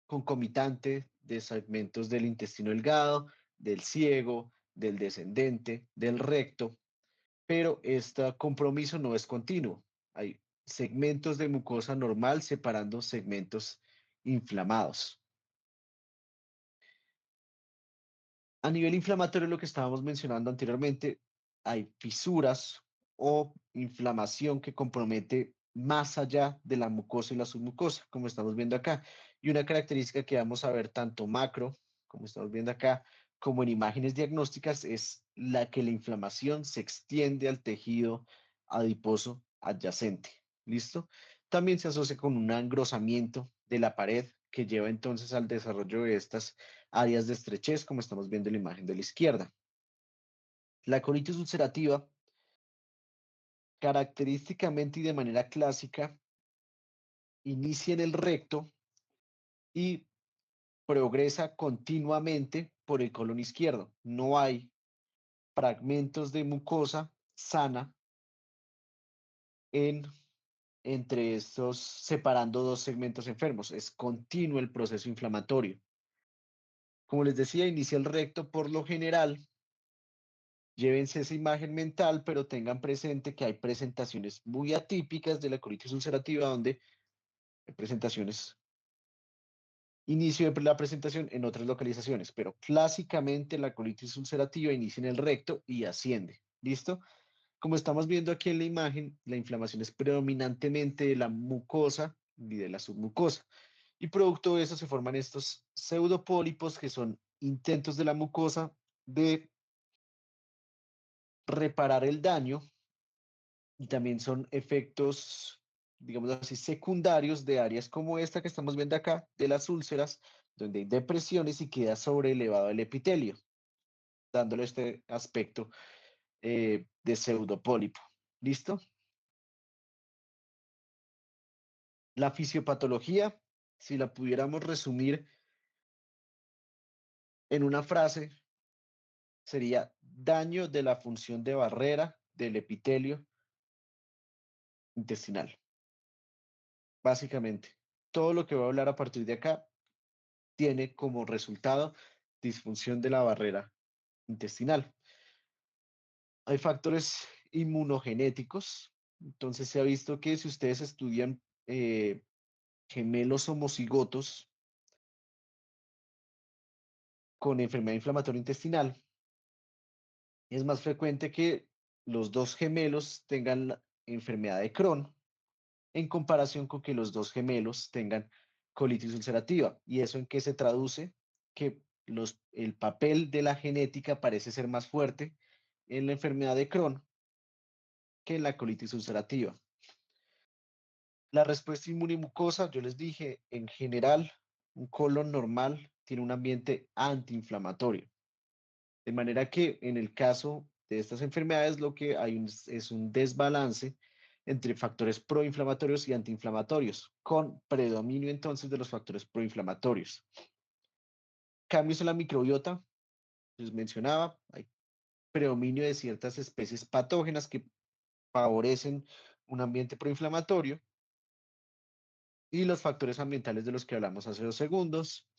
concomitante de segmentos del intestino delgado, del ciego, del descendente, del recto, pero este compromiso no es continuo. Hay segmentos de mucosa normal separando segmentos inflamados. A nivel inflamatorio, lo que estábamos mencionando anteriormente, hay fisuras o inflamación que compromete más allá de la mucosa y la submucosa, como estamos viendo acá. Y una característica que vamos a ver tanto macro, como estamos viendo acá, como en imágenes diagnósticas, es la que la inflamación se extiende al tejido adiposo adyacente. ¿Listo? También se asocia con un engrosamiento de la pared que lleva entonces al desarrollo de estas áreas de estrechez, como estamos viendo en la imagen de la izquierda. La colitis ulcerativa, característicamente y de manera clásica, inicia en el recto y progresa continuamente por el colon izquierdo. No hay fragmentos de mucosa sana en, entre estos, separando dos segmentos enfermos. Es continuo el proceso inflamatorio. Como les decía, inicia el recto por lo general. Llévense esa imagen mental, pero tengan presente que hay presentaciones muy atípicas de la colitis ulcerativa donde hay presentaciones, inicio de la presentación en otras localizaciones, pero clásicamente la colitis ulcerativa inicia en el recto y asciende. ¿Listo? Como estamos viendo aquí en la imagen, la inflamación es predominantemente de la mucosa y de la submucosa. Y producto de eso se forman estos pseudopólipos que son intentos de la mucosa de reparar el daño y también son efectos, digamos así, secundarios de áreas como esta que estamos viendo acá, de las úlceras, donde hay depresiones y queda sobrelevado el epitelio, dándole este aspecto de pseudopólipo. ¿Listo? La fisiopatología, si la pudiéramos resumir en una frase, sería daño de la función de barrera del epitelio intestinal. Básicamente, todo lo que voy a hablar a partir de acá tiene como resultado disfunción de la barrera intestinal. Hay factores inmunogenéticos, entonces se ha visto que si ustedes estudian gemelos homocigotos con enfermedad inflamatoria intestinal, es más frecuente que los dos gemelos tengan la enfermedad de Crohn en comparación con que los dos gemelos tengan colitis ulcerativa. ¿Y eso en qué se traduce? Que el papel de la genética parece ser más fuerte en la enfermedad de Crohn que en la colitis ulcerativa. La respuesta inmunimucosa, yo les dije, en general, un colon normal tiene un ambiente antiinflamatorio. De manera que en el caso de estas enfermedades lo que hay es un desbalance entre factores proinflamatorios y antiinflamatorios, con predominio entonces de los factores proinflamatorios. Cambios en la microbiota, les mencionaba, hay predominio de ciertas especies patógenas que favorecen un ambiente proinflamatorio y los factores ambientales de los que hablamos hace 2 segundos,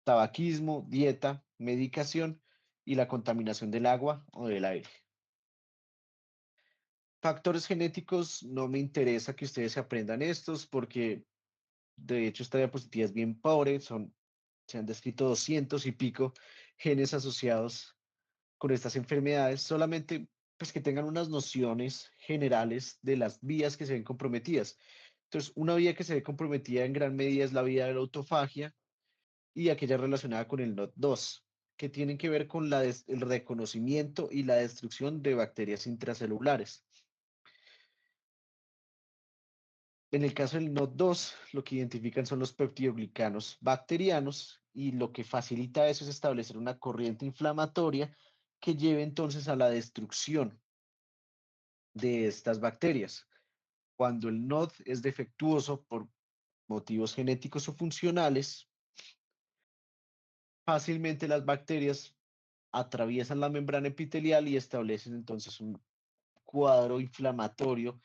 tabaquismo, dieta, medicación y la contaminación del agua o del aire. Factores genéticos, no me interesa que ustedes se aprendan estos porque de hecho esta diapositiva es bien pobre, se han descrito 200 y pico genes asociados con estas enfermedades, solamente pues que tengan unas nociones generales de las vías que se ven comprometidas. Entonces, una vía que se ve comprometida en gran medida es la vía de la autofagia y aquella relacionada con el NOT2, que tienen que ver con el reconocimiento y la destrucción de bacterias intracelulares. En el caso del NOT2, lo que identifican son los peptidoglicanos bacterianos y lo que facilita eso es establecer una corriente inflamatoria que lleve entonces a la destrucción de estas bacterias. Cuando el NOD es defectuoso por motivos genéticos o funcionales, fácilmente las bacterias atraviesan la membrana epitelial y establecen entonces un cuadro inflamatorio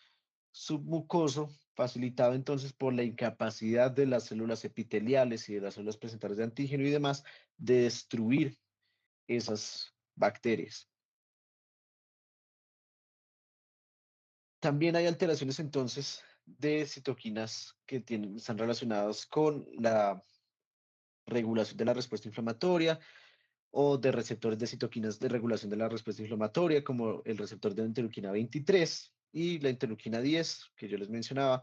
submucoso, facilitado entonces por la incapacidad de las células epiteliales y de las células presentadoras de antígeno y demás de destruir esas bacterias. También hay alteraciones entonces de citoquinas que están relacionadas con la regulación de la respuesta inflamatoria o de receptores de citoquinas de regulación de la respuesta inflamatoria, como el receptor de la interleuquina 23 y la interleuquina 10, que yo les mencionaba.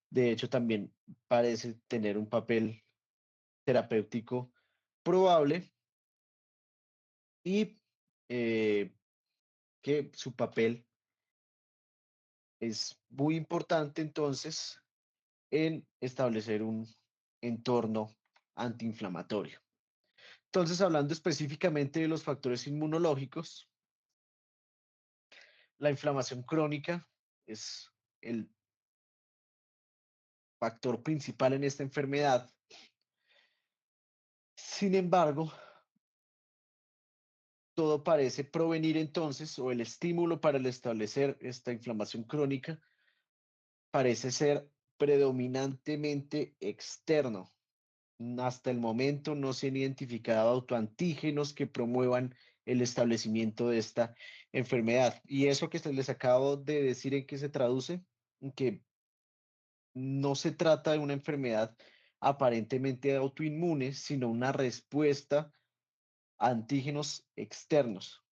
De hecho, también parece tener un papel terapéutico probable y que su papel es muy importante entonces en establecer un entorno antiinflamatorio. Entonces, hablando específicamente de los factores inmunológicos, la inflamación crónica es el factor principal en esta enfermedad. Sin embargo, todo parece provenir entonces, o el estímulo para el establecer esta inflamación crónica parece ser predominantemente externo. Hasta el momento no se han identificado autoantígenos que promuevan el establecimiento de esta enfermedad. Y eso que les acabo de decir en qué se traduce, en que no se trata de una enfermedad aparentemente autoinmune, sino una respuesta a antígenos externos.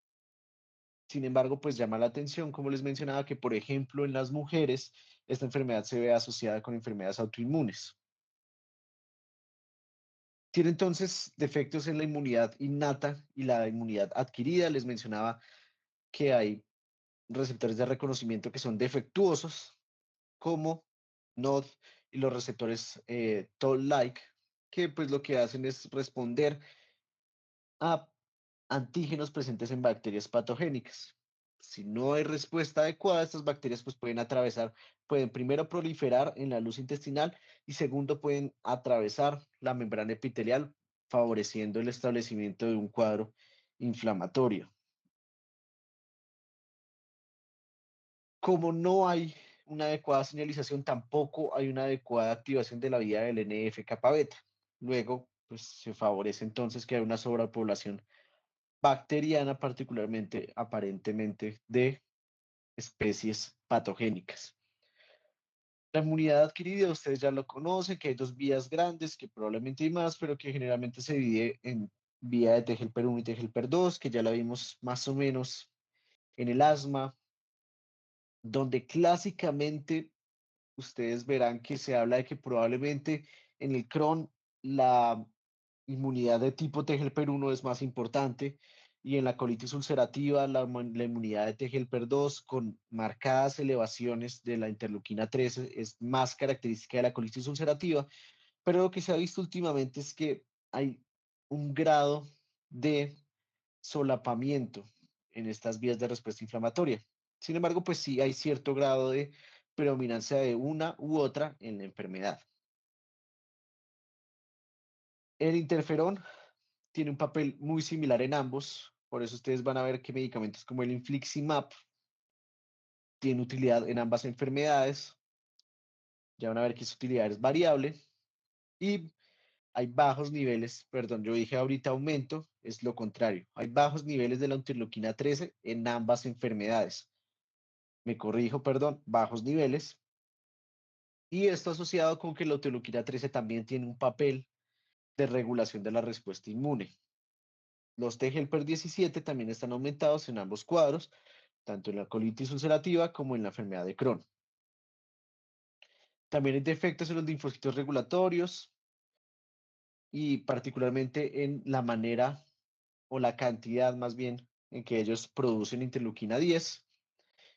Sin embargo, pues llama la atención, como les mencionaba, que por ejemplo en las mujeres esta enfermedad se ve asociada con enfermedades autoinmunes. Tiene entonces defectos en la inmunidad innata y la inmunidad adquirida. Les mencionaba que hay receptores de reconocimiento que son defectuosos, como NOD y los receptores Toll-like, que pues lo que hacen es responder a antígenos presentes en bacterias patogénicas. Si no hay respuesta adecuada, estas bacterias pues pueden atravesar, pueden primero proliferar en la luz intestinal y segundo pueden atravesar la membrana epitelial, favoreciendo el establecimiento de un cuadro inflamatorio. Como no hay una adecuada señalización, tampoco hay una adecuada activación de la vía del NF-kappa beta. Luego, pues se favorece entonces que hay una sobrepoblación bacteriana, particularmente aparentemente de especies patogénicas. La inmunidad adquirida, ustedes ya lo conocen, que hay dos vías grandes, que probablemente hay más, pero que generalmente se divide en vía de TGLP1 y TGLP2, que ya la vimos más o menos en el asma, donde clásicamente ustedes verán que se habla de que probablemente en el Crohn la inmunidad de tipo TGLP1 es más importante y en la colitis ulcerativa la inmunidad de TGLP2 con marcadas elevaciones de la interleuquina 13 es más característica de la colitis ulcerativa, pero lo que se ha visto últimamente es que hay un grado de solapamiento en estas vías de respuesta inflamatoria. Sin embargo, pues sí hay cierto grado de predominancia de una u otra en la enfermedad. El interferón tiene un papel muy similar en ambos, por eso ustedes van a ver que medicamentos como el infliximab tienen utilidad en ambas enfermedades. Ya van a ver que su utilidad es variable y hay bajos niveles, perdón, yo dije ahorita aumento, es lo contrario. Hay bajos niveles de la interleuquina 13 en ambas enfermedades. Me corrijo, perdón, bajos niveles. Y esto asociado con que la interleuquina 13 también tiene un papel de regulación de la respuesta inmune. Los T-helper 17 también están aumentados en ambos cuadros, tanto en la colitis ulcerativa como en la enfermedad de Crohn. También hay defectos en los linfocitos regulatorios y particularmente en la manera o la cantidad más bien en que ellos producen interleuquina 10.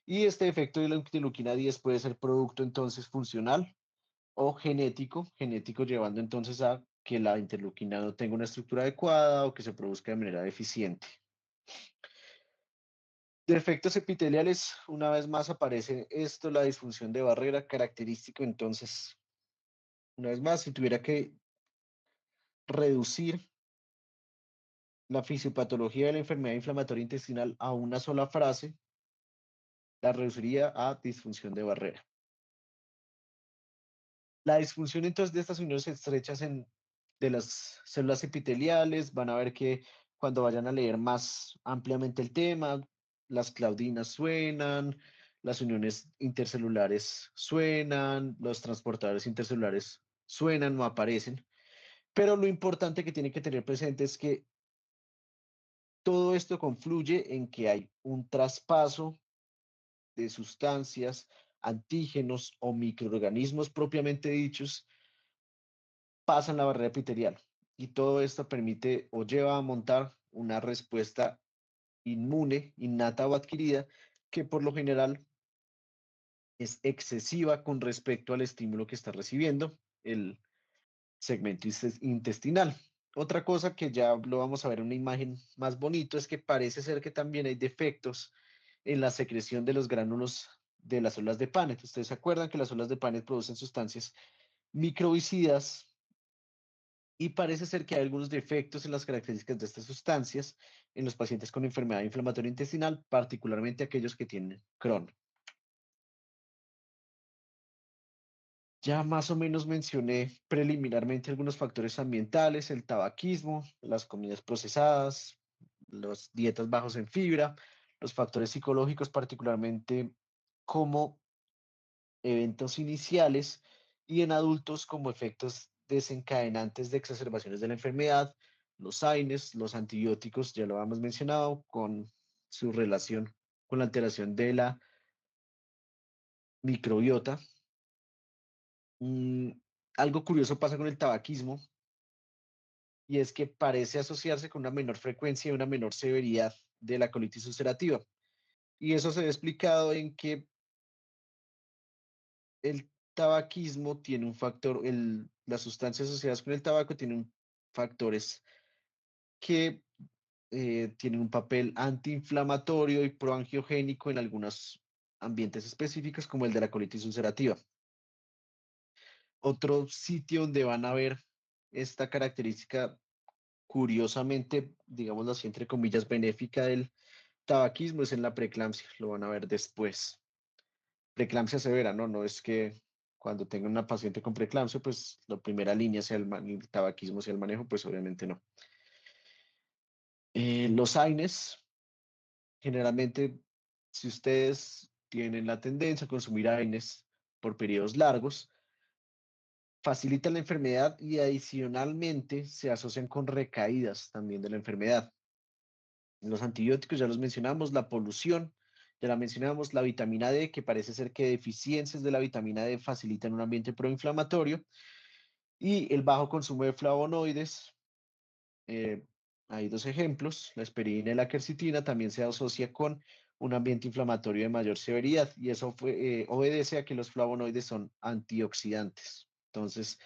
Y este efecto de la interleuquina 10 puede ser producto entonces funcional o genético, genético llevando entonces a que la interleuquina no tenga una estructura adecuada o que se produzca de manera deficiente. Defectos epiteliales, una vez más aparece esto, la disfunción de barrera, característico entonces, una vez más, si tuviera que reducir la fisiopatología de la enfermedad inflamatoria intestinal a una sola frase, la reduciría a disfunción de barrera. La disfunción entonces de estas uniones estrechas de las células epiteliales, van a ver que cuando vayan a leer más ampliamente el tema, las claudinas suenan, las uniones intercelulares suenan, los transportadores intercelulares suenan, no aparecen. Pero lo importante que tienen que tener presente es que todo esto confluye en que hay un traspaso de sustancias, antígenos o microorganismos propiamente dichos pasan la barrera epitelial y todo esto permite o lleva a montar una respuesta inmune, innata o adquirida, que por lo general es excesiva con respecto al estímulo que está recibiendo el segmento intestinal. Otra cosa que ya lo vamos a ver en una imagen más bonito es que parece ser que también hay defectos en la secreción de los gránulos de las células de Paneth. Ustedes se acuerdan que las células de Paneth producen sustancias microbicidas y parece ser que hay algunos defectos en las características de estas sustancias en los pacientes con enfermedad inflamatoria intestinal, particularmente aquellos que tienen Crohn. Ya más o menos mencioné preliminarmente algunos factores ambientales, el tabaquismo, las comidas procesadas, las dietas bajos en fibra, los factores psicológicos, particularmente como eventos iniciales y en adultos como efectos desencadenantes de exacerbaciones de la enfermedad, los AINES, los antibióticos, ya lo hemos mencionado, con su relación con la alteración de la microbiota. Mm, algo curioso pasa con el tabaquismo y es que parece asociarse con una menor frecuencia y una menor severidad de la colitis ulcerativa. Y eso se ve explicado en que el tabaquismo tiene un factor, las sustancias asociadas con el tabaco tienen factores que tienen un papel antiinflamatorio y proangiogénico en algunos ambientes específicos, como el de la colitis ulcerativa. Otro sitio donde van a ver esta característica, curiosamente, digámoslo así, entre comillas, benéfica del tabaquismo es en la preeclampsia, lo van a ver después. Preeclampsia severa, ¿no? No es que cuando tenga una paciente con preeclampsia, pues la primera línea sea el tabaquismo, sea el manejo, pues obviamente no. Los AINES, generalmente, si ustedes tienen la tendencia a consumir AINES por periodos largos, facilitan la enfermedad y adicionalmente se asocian con recaídas también de la enfermedad. Los antibióticos ya los mencionamos, la polución, ya la mencionamos, la vitamina D, que parece ser que deficiencias de la vitamina D facilitan un ambiente proinflamatorio, y el bajo consumo de flavonoides. eh, Hay dos ejemplos, la aspirina y la quercetina también se asocia con un ambiente inflamatorio de mayor severidad y eso obedece a que los flavonoides son antioxidantes. Entonces,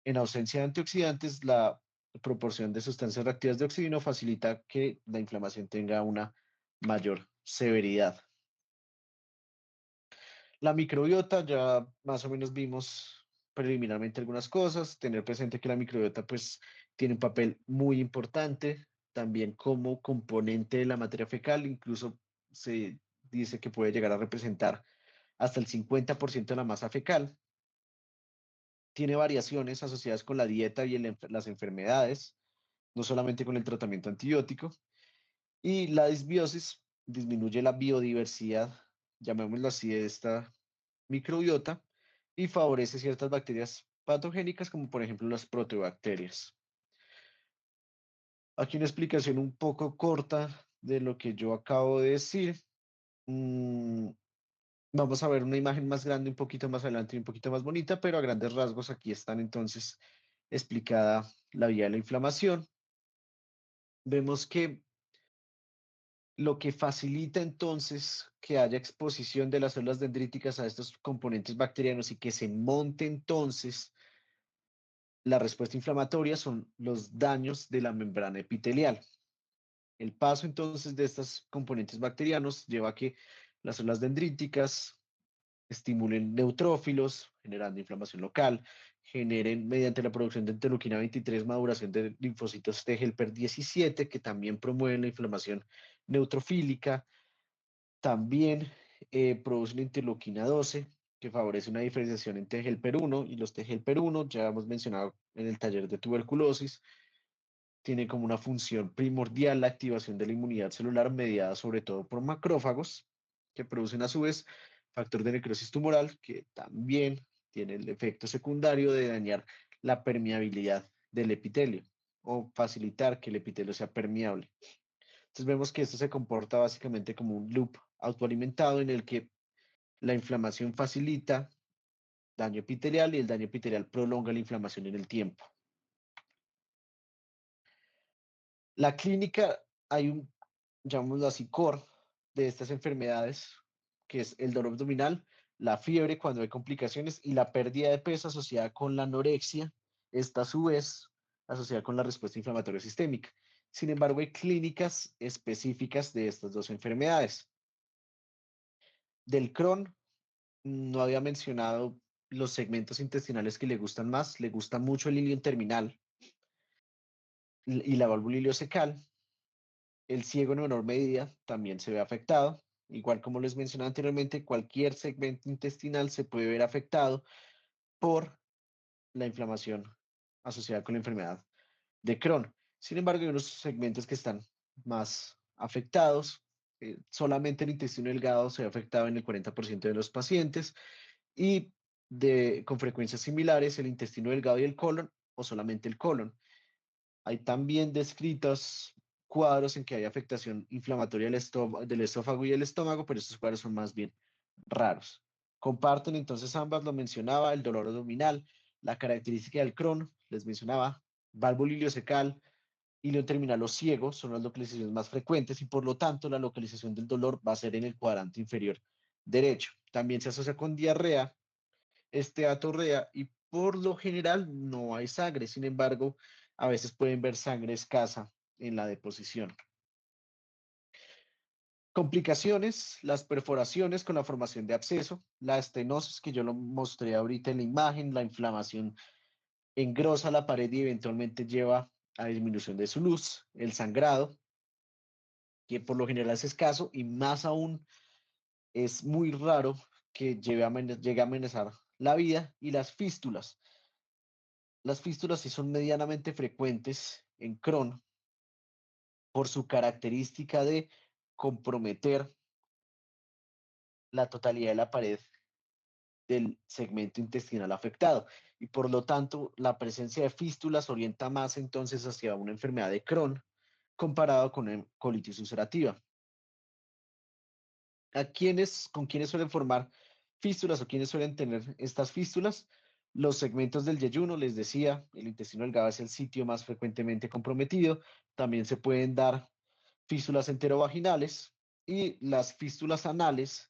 en ausencia de antioxidantes, la proporción de sustancias reactivas de oxígeno facilita que la inflamación tenga una mayor severidad. La microbiota, ya más o menos vimos preliminarmente algunas cosas, tener presente que la microbiota pues tiene un papel muy importante, también como componente de la materia fecal, incluso se dice que puede llegar a representar hasta el 50% de la masa fecal. Tiene variaciones asociadas con la dieta y las enfermedades, no solamente con el tratamiento antibiótico. Y la disbiosis disminuye la biodiversidad, llamémoslo así, de esta microbiota y favorece ciertas bacterias patogénicas como por ejemplo las proteobacterias. Aquí una explicación un poco corta de lo que yo acabo de decir. Mm, Vamos a ver una imagen más grande un poquito más adelante y un poquito más bonita, pero a grandes rasgos aquí están entonces explicada la vía de la inflamación. Vemos que lo que facilita entonces que haya exposición de las células dendríticas a estos componentes bacterianos y que se monte entonces la respuesta inflamatoria son los daños de la membrana epitelial. El paso entonces de estos componentes bacterianos lleva a que las células dendríticas estimulen neutrófilos, generando inflamación local, generen mediante la producción de interleuquina 23 maduración de linfocitos T helper 17, que también promueven la inflamación neutrofílica. También produce una interleuquina 12, que favorece una diferenciación entre helper 1 y los T helper 1, ya hemos mencionado en el taller de tuberculosis. Tiene como una función primordial la activación de la inmunidad celular mediada sobre todo por macrófagos, que producen a su vez factor de necrosis tumoral, que también tiene el efecto secundario de dañar la permeabilidad del epitelio o facilitar que el epitelio sea permeable. Entonces vemos que esto se comporta básicamente como un loop autoalimentado en el que la inflamación facilita daño epitelial y el daño epitelial prolonga la inflamación en el tiempo. La clínica, hay un, llamémoslo así, core de estas enfermedades, que es el dolor abdominal, la fiebre cuando hay complicaciones y la pérdida de peso asociada con la anorexia, esta a su vez asociada con la respuesta inflamatoria sistémica. Sin embargo, hay clínicas específicas de estas dos enfermedades. Del Crohn, no había mencionado los segmentos intestinales que le gustan más. Le gusta mucho el ilion terminal y la válvula iliocecal. El ciego en menor medida también se ve afectado. Igual como les mencioné anteriormente, cualquier segmento intestinal se puede ver afectado por la inflamación asociada con la enfermedad de Crohn. Sin embargo, hay unos segmentos que están más afectados. Solamente el intestino delgado se ve afectado en el 40% de los pacientes y con frecuencias similares el intestino delgado y el colon o solamente el colon. Hay también descritos cuadros en que hay afectación inflamatoria del esófago y el estómago, pero estos cuadros son más bien raros. Comparten entonces ambas, lo mencionaba, el dolor abdominal, la característica del Crohn, les mencionaba, válvula iliocecal, ilion terminal o ciego son las localizaciones más frecuentes y por lo tanto la localización del dolor va a ser en el cuadrante inferior derecho. También se asocia con diarrea, esteatorrea y por lo general no hay sangre. Sin embargo, a veces pueden ver sangre escasa en la deposición. Complicaciones, las perforaciones con la formación de absceso, la estenosis que yo lo mostré ahorita en la imagen, la inflamación engrosa la pared y eventualmente lleva a disminución de su luz, el sangrado, que por lo general es escaso y más aún es muy raro que llegue a amenazar la vida, y las fístulas. Las fístulas sí son medianamente frecuentes en Crohn por su característica de comprometer la totalidad de la pared del segmento intestinal afectado y por lo tanto la presencia de fístulas orienta más entonces hacia una enfermedad de Crohn comparado con colitis ulcerativa. ¿Con quiénes suelen formar fístulas o quiénes suelen tener estas fístulas? Los segmentos del yeyuno, les decía, el intestino delgado es el sitio más frecuentemente comprometido. También se pueden dar fístulas enterovaginales y las fístulas anales,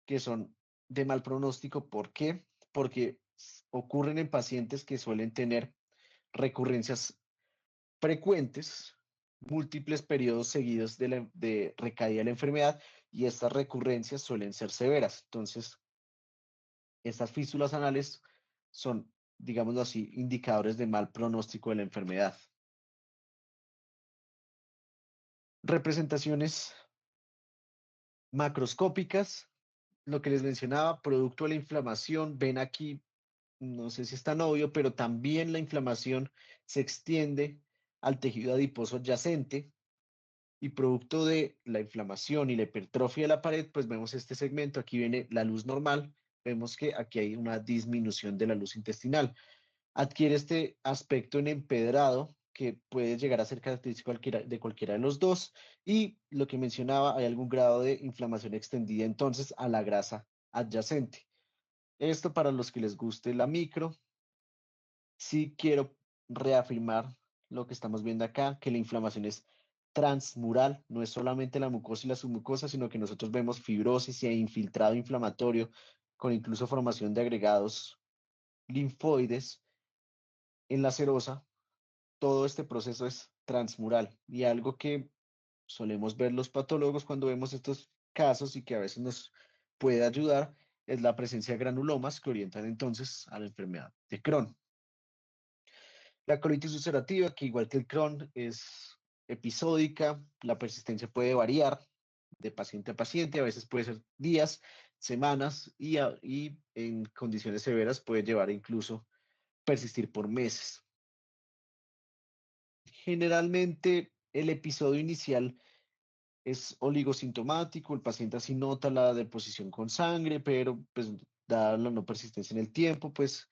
que son de mal pronóstico. ¿Por qué? Porque ocurren en pacientes que suelen tener recurrencias frecuentes, múltiples periodos seguidos de recaída de la enfermedad y estas recurrencias suelen ser severas. Entonces, estas fístulas anales son, digámoslo así, indicadores de mal pronóstico de la enfermedad. Representaciones macroscópicas, lo que les mencionaba, producto de la inflamación, ven aquí, no sé si es tan obvio, pero también la inflamación se extiende al tejido adiposo adyacente y producto de la inflamación y la hipertrofia de la pared, pues vemos este segmento, aquí viene la luz normal, vemos que aquí hay una disminución de la luz intestinal. Adquiere este aspecto en empedrado que puede llegar a ser característico de cualquiera de los dos y lo que mencionaba, hay algún grado de inflamación extendida entonces a la grasa adyacente. Esto para los que les guste la micro, sí quiero reafirmar lo que estamos viendo acá, que la inflamación es transmural, no es solamente la mucosa y la submucosa, sino que nosotros vemos fibrosis e infiltrado inflamatorio con incluso formación de agregados linfoides en la serosa. Todo este proceso es transmural y algo que solemos ver los patólogos cuando vemos estos casos y que a veces nos puede ayudar es la presencia de granulomas que orientan entonces a la enfermedad de Crohn. La colitis ulcerativa, que igual que el Crohn, es episódica, la persistencia puede variar de paciente a paciente, a veces puede ser días, semanas y en condiciones severas puede llevar incluso persistir por meses. Generalmente el episodio inicial es oligosintomático, el paciente así nota la deposición con sangre, pero pues dada la no persistencia en el tiempo, pues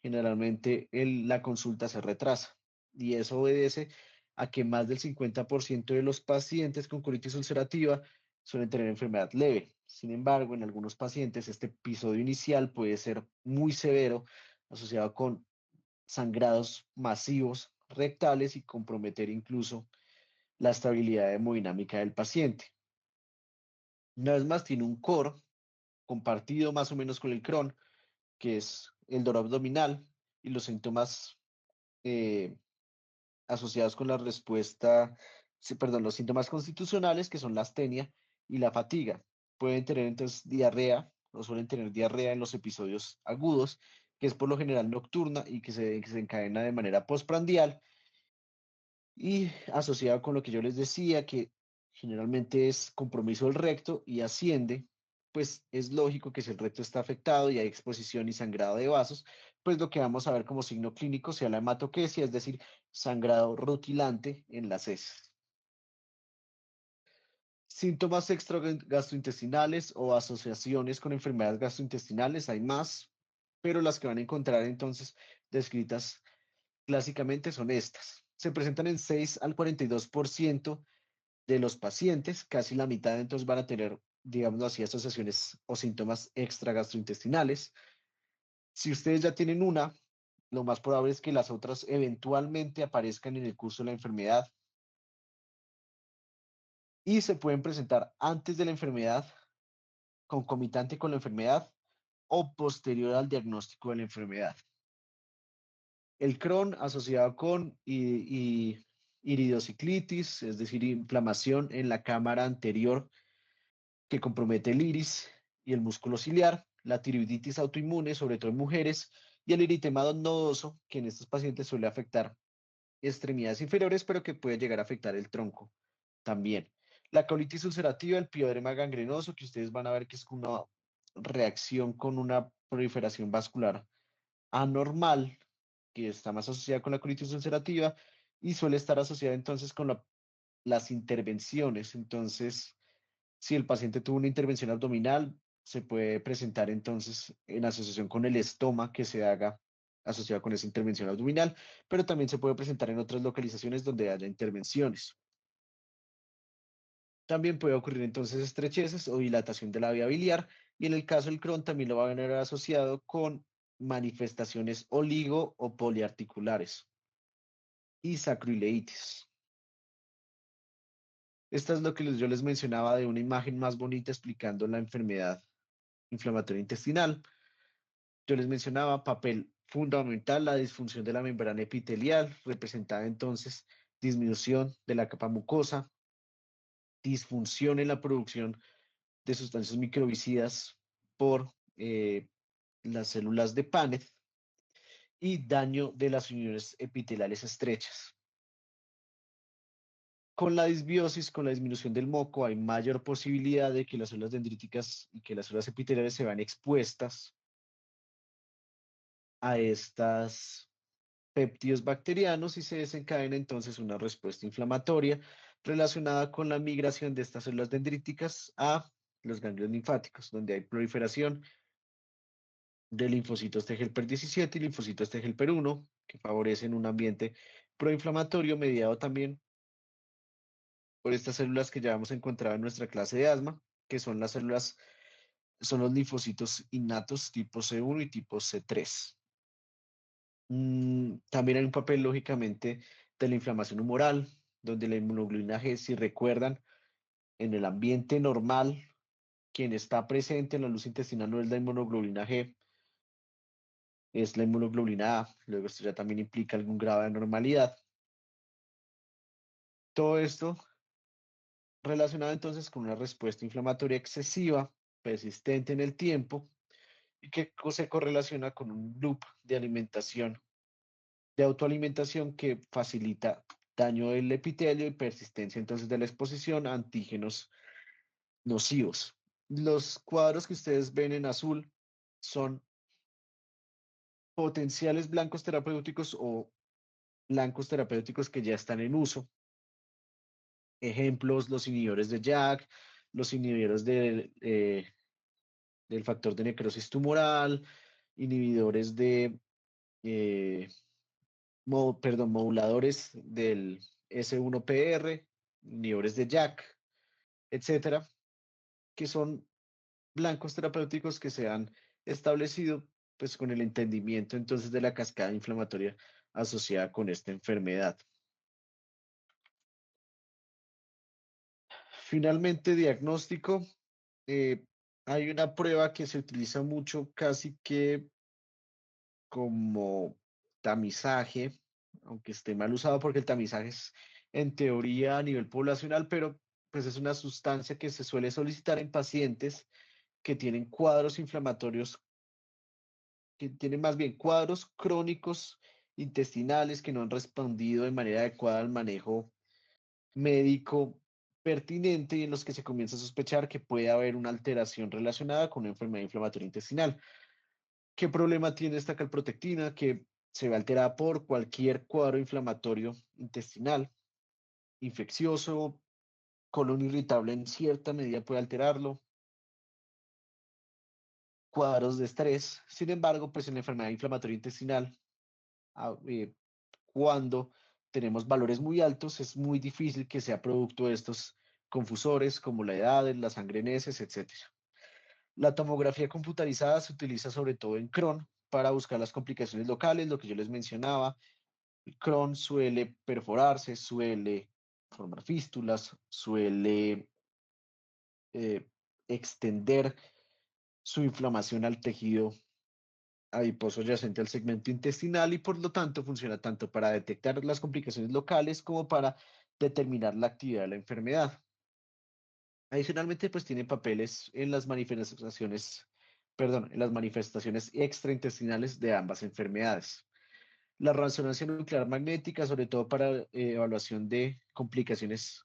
generalmente la consulta se retrasa y eso obedece a que más del 50% de los pacientes con colitis ulcerativa suelen tener enfermedad leve. Sin embargo, en algunos pacientes este episodio inicial puede ser muy severo, asociado con sangrados masivos rectales y comprometer incluso la estabilidad hemodinámica del paciente. Una vez más, tiene un core compartido más o menos con el Crohn, que es el dolor abdominal y los síntomas eh, asociados con la respuesta, sí, perdón, los síntomas constitucionales, que son la astenia y la fatiga. Pueden tener entonces diarrea o suelen tener diarrea en los episodios agudos, que es por lo general nocturna y que se encadena de manera postprandial y asociado con lo que yo les decía, que generalmente es compromiso del recto y asciende, pues es lógico que si el recto está afectado y hay exposición y sangrado de vasos, pues lo que vamos a ver como signo clínico sea la hematoquesia, es decir, sangrado rutilante en las heces. Síntomas extragastrointestinales o asociaciones con enfermedades gastrointestinales, hay más, pero las que van a encontrar entonces descritas clásicamente son estas. Se presentan en 6 al 42% de los pacientes, casi la mitad entonces van a tener, digamos así, asociaciones o síntomas extragastrointestinales. Si ustedes ya tienen una, lo más probable es que las otras eventualmente aparezcan en el curso de la enfermedad y se pueden presentar antes de la enfermedad, concomitante con la enfermedad o posterior al diagnóstico de la enfermedad. El Crohn asociado con iridociclitis, es decir, inflamación en la cámara anterior que compromete el iris y el músculo ciliar, la tiroiditis autoinmune, sobre todo en mujeres, y el eritema nodoso, que en estos pacientes suele afectar extremidades inferiores, pero que puede llegar a afectar el tronco también. La colitis ulcerativa, el pioderma gangrenoso, que ustedes van a ver que es una reacción con una proliferación vascular anormal, que está más asociada con la colitis ulcerativa y suele estar asociada entonces con las intervenciones. Entonces, si el paciente tuvo una intervención abdominal, se puede presentar entonces en asociación con el estoma que se haga asociado con esa intervención abdominal, pero también se puede presentar en otras localizaciones donde haya intervenciones. También puede ocurrir entonces estrecheces o dilatación de la vía biliar y en el caso del Crohn también lo va a ver asociado con manifestaciones oligo o poliarticulares y sacroileitis. Esta es lo que yo les mencionaba de una imagen más bonita explicando la enfermedad inflamatoria intestinal. Yo les mencionaba papel fundamental, la disfunción de la membrana epitelial, representada entonces disminución de la capa mucosa, disfunción en la producción de sustancias microbicidas por las células de Paneth y daño de las uniones epiteliales estrechas. Con la disbiosis, con la disminución del moco, hay mayor posibilidad de que las células dendríticas y que las células epiteliales se vean expuestas a estas péptidos bacterianos y se desencadena entonces una respuesta inflamatoria relacionada con la migración de estas células dendríticas a los ganglios linfáticos, donde hay proliferación de linfocitos T helper 17 y linfocitos T helper 1, que favorecen un ambiente proinflamatorio mediado también por estas células que ya hemos encontrado en nuestra clase de asma, que son las células, son los linfocitos innatos tipo C1 y tipo C3. También hay un papel, lógicamente, de la inflamación humoral, donde la inmunoglobulina G, si recuerdan, en el ambiente normal, quien está presente en la luz intestinal no es la inmunoglobulina G, es la inmunoglobulina A. Luego esto ya también implica algún grado de anormalidad. Todo esto relacionado entonces con una respuesta inflamatoria excesiva, persistente en el tiempo, y que se correlaciona con un loop de alimentación, de autoalimentación que facilita daño del epitelio y persistencia entonces de la exposición a antígenos nocivos. Los cuadros que ustedes ven en azul son potenciales blancos terapéuticos o blancos terapéuticos que ya están en uso. Ejemplos, los inhibidores de JAK, los inhibidores del factor de necrosis tumoral, inhibidores de, eh, moduladores del S1PR, inhibidores de JAK, etcétera, que son blancos terapéuticos que se han establecido pues con el entendimiento entonces de la cascada inflamatoria asociada con esta enfermedad. Finalmente, diagnóstico. eh, Hay una prueba que se utiliza mucho casi que como tamizaje, aunque esté mal usado porque el tamizaje es en teoría a nivel poblacional, pero pues es una sustancia que se suele solicitar en pacientes que tienen cuadros inflamatorios, que tienen más bien cuadros crónicos intestinales que no han respondido de manera adecuada al manejo médico pertinente y en los que se comienza a sospechar que puede haber una alteración relacionada con una enfermedad inflamatoria intestinal. ¿Qué problema tiene esta calprotectina? Que se ve alterada por cualquier cuadro inflamatorio intestinal, infeccioso, colon irritable en cierta medida puede alterarlo, cuadros de estrés. Sin embargo, pues en la enfermedad inflamatoria intestinal, cuando tenemos valores muy altos, es muy difícil que sea producto de estos confusores como la edad, la sangre en heces, etc. La tomografía computarizada se utiliza sobre todo en Crohn para buscar las complicaciones locales, lo que yo les mencionaba. El Crohn suele perforarse, suele formar fístulas, suele eh, extender su inflamación al tejido adiposo adyacente al segmento intestinal y por lo tanto funciona tanto para detectar las complicaciones locales como para determinar la actividad de la enfermedad. Adicionalmente, pues tiene papeles en las manifestaciones, perdón, en las manifestaciones extraintestinales de ambas enfermedades. La resonancia nuclear magnética, sobre todo para evaluación de complicaciones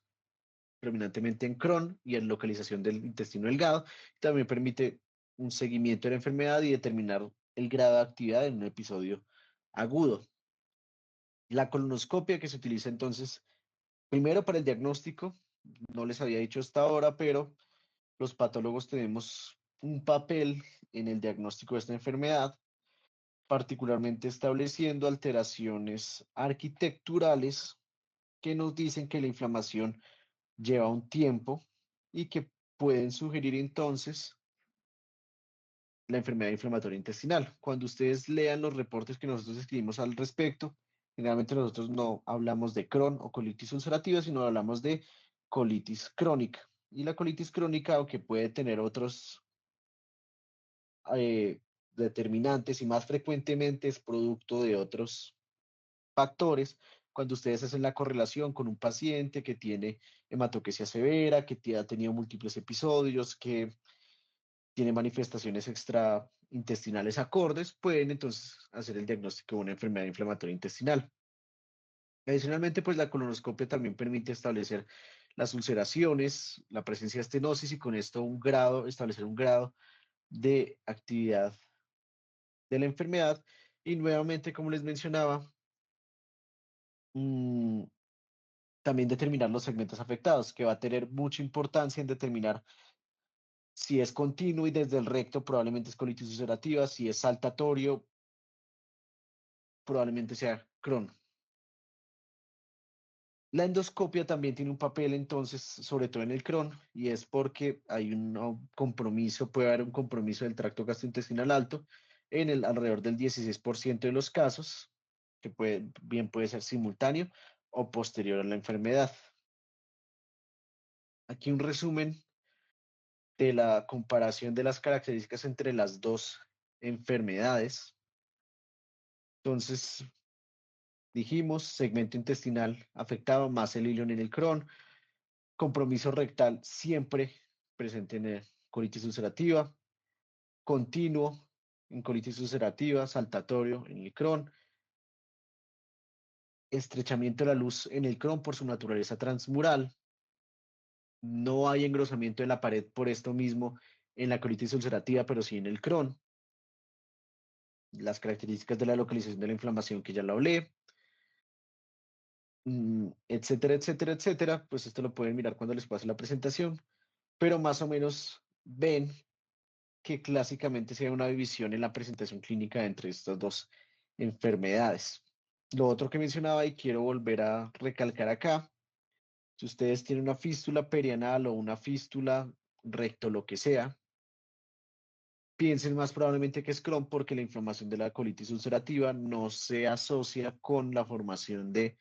predominantemente en Crohn y en localización del intestino delgado, también permite un seguimiento de la enfermedad y determinar el grado de actividad en un episodio agudo. La colonoscopia que se utiliza entonces, primero para el diagnóstico, no les había dicho hasta ahora, pero los patólogos tenemos un papel en el diagnóstico de esta enfermedad, particularmente estableciendo alteraciones arquitecturales que nos dicen que la inflamación lleva un tiempo y que pueden sugerir entonces la enfermedad inflamatoria intestinal. Cuando ustedes lean los reportes que nosotros escribimos al respecto, generalmente nosotros no hablamos de Crohn o colitis ulcerativa, sino hablamos de colitis crónica. Y la colitis crónica, aunque puede tener otros determinantes y más frecuentemente es producto de otros factores, cuando ustedes hacen la correlación con un paciente que tiene hematoquesia severa, que ha tenido múltiples episodios, que tiene manifestaciones extraintestinales acordes, pueden entonces hacer el diagnóstico de una enfermedad inflamatoria intestinal. Adicionalmente, pues la colonoscopia también permite establecer las ulceraciones, la presencia de estenosis y con esto establecer un grado de actividad de la enfermedad. Y nuevamente, como les mencionaba, mm, también determinar los segmentos afectados, que va a tener mucha importancia en determinar si es continuo y desde el recto probablemente es colitis ulcerativa, si es saltatorio probablemente sea Crohn. La endoscopia también tiene un papel entonces, sobre todo en el Crohn, y es porque hay un compromiso, puede haber un compromiso del tracto gastrointestinal alto en el alrededor del 16% de los casos, que bien puede ser simultáneo o posterior a la enfermedad. Aquí un resumen de la comparación de las características entre las dos enfermedades. Entonces, dijimos, segmento intestinal afectado más el ilion en el Crohn, compromiso rectal siempre presente en el colitis ulcerativa, continuo en colitis ulcerativa, saltatorio en el Crohn, estrechamiento de la luz en el Crohn por su naturaleza transmural, no hay engrosamiento de la pared por esto mismo en la colitis ulcerativa, pero sí en el Crohn, las características de la localización de la inflamación que ya lo hablé, etcétera, etcétera, etcétera, pues esto lo pueden mirar cuando les pase la presentación, pero más o menos ven que clásicamente sea una división en la presentación clínica entre estas dos enfermedades. Lo otro que mencionaba y quiero volver a recalcar acá, si ustedes tienen una fístula perianal o una fístula recto, lo que sea, piensen más probablemente que es Crohn porque la inflamación de la colitis ulcerativa no se asocia con la formación de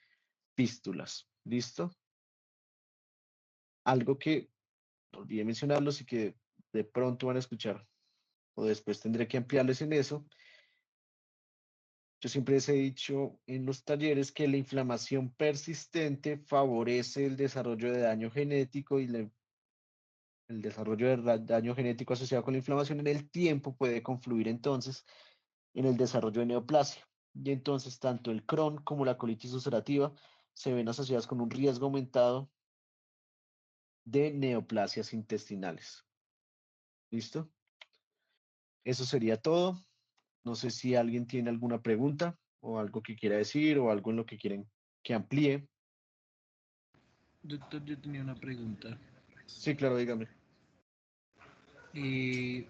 fístulas. ¿Listo? Algo que olvidé mencionarlos y que de pronto van a escuchar o después tendré que ampliarles en eso. Yo siempre les he dicho en los talleres que la inflamación persistente favorece el desarrollo de daño genético y el desarrollo de daño genético asociado con la inflamación en el tiempo puede confluir entonces en el desarrollo de neoplasia. Y entonces tanto el Crohn como la colitis ulcerativa se ven asociadas con un riesgo aumentado de neoplasias intestinales. ¿Listo? Eso sería todo. No sé si alguien tiene alguna pregunta o algo que quiera decir o algo en lo que quieren que amplíe. Doctor, yo tenía una pregunta. Sí, claro, dígame. Eh,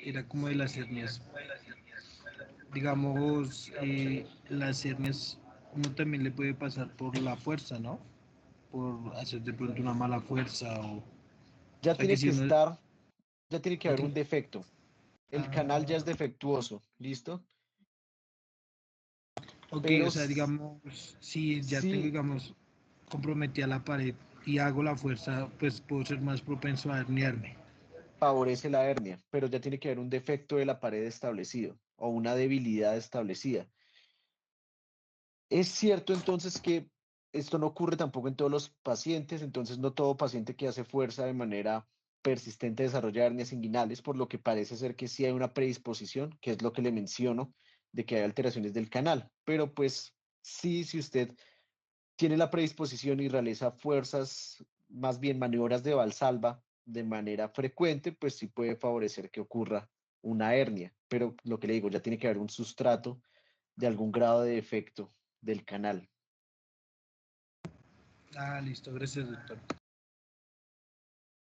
Era como de las hernias. Digamos, las hernias uno también le puede pasar por la fuerza, ¿no? Por hacer de pronto una mala fuerza o Ya sea que tiene si que uno estar, ya tiene que ya haber un tiene- defecto. El canal ya es ah, defectuoso, ¿listo? ok, Pero o sea, digamos, si ya tengo, sí digamos, comprometida la pared y hago la fuerza, pues puedo ser más propenso a herniarme. favorece la hernia, pero ya tiene que haber un defecto de la pared establecido o una debilidad establecida. Es cierto entonces que esto no ocurre tampoco en todos los pacientes, entonces no todo paciente que hace fuerza de manera persistente desarrolla hernias inguinales, por lo que parece ser que sí hay una predisposición, que es lo que le menciono, de que hay alteraciones del canal. Pero pues sí, si usted tiene la predisposición y realiza fuerzas, más bien maniobras de valsalva de manera frecuente, pues sí puede favorecer que ocurra una hernia. Pero lo que le digo, ya tiene que haber un sustrato de algún grado de defecto del canal. Ah, listo, gracias, doctor.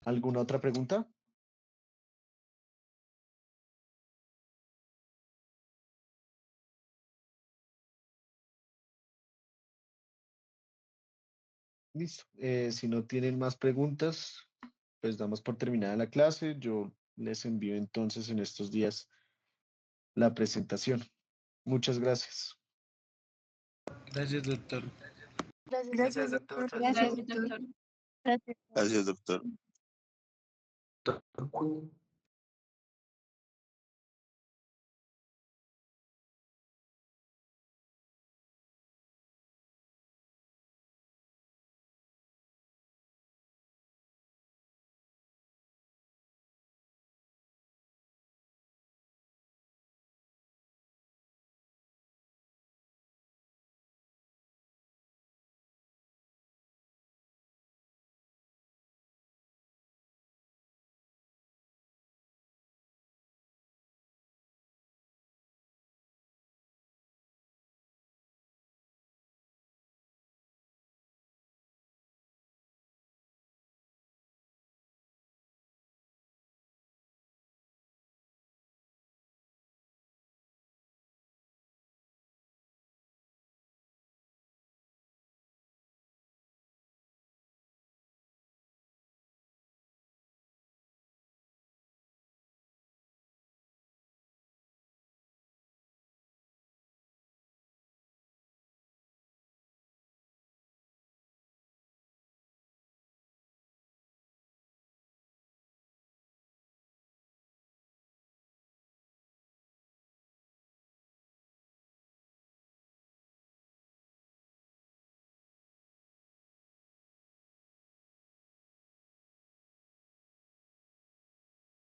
¿Alguna otra pregunta? Listo. Si no tienen más preguntas, pues damos por terminada la clase. Yo les envío entonces en estos días la presentación. Muchas gracias. Gracias, doctor. Gracias, doctor. Muchas Gracias, gracias. doctor. Gracias, doctor. Doctor.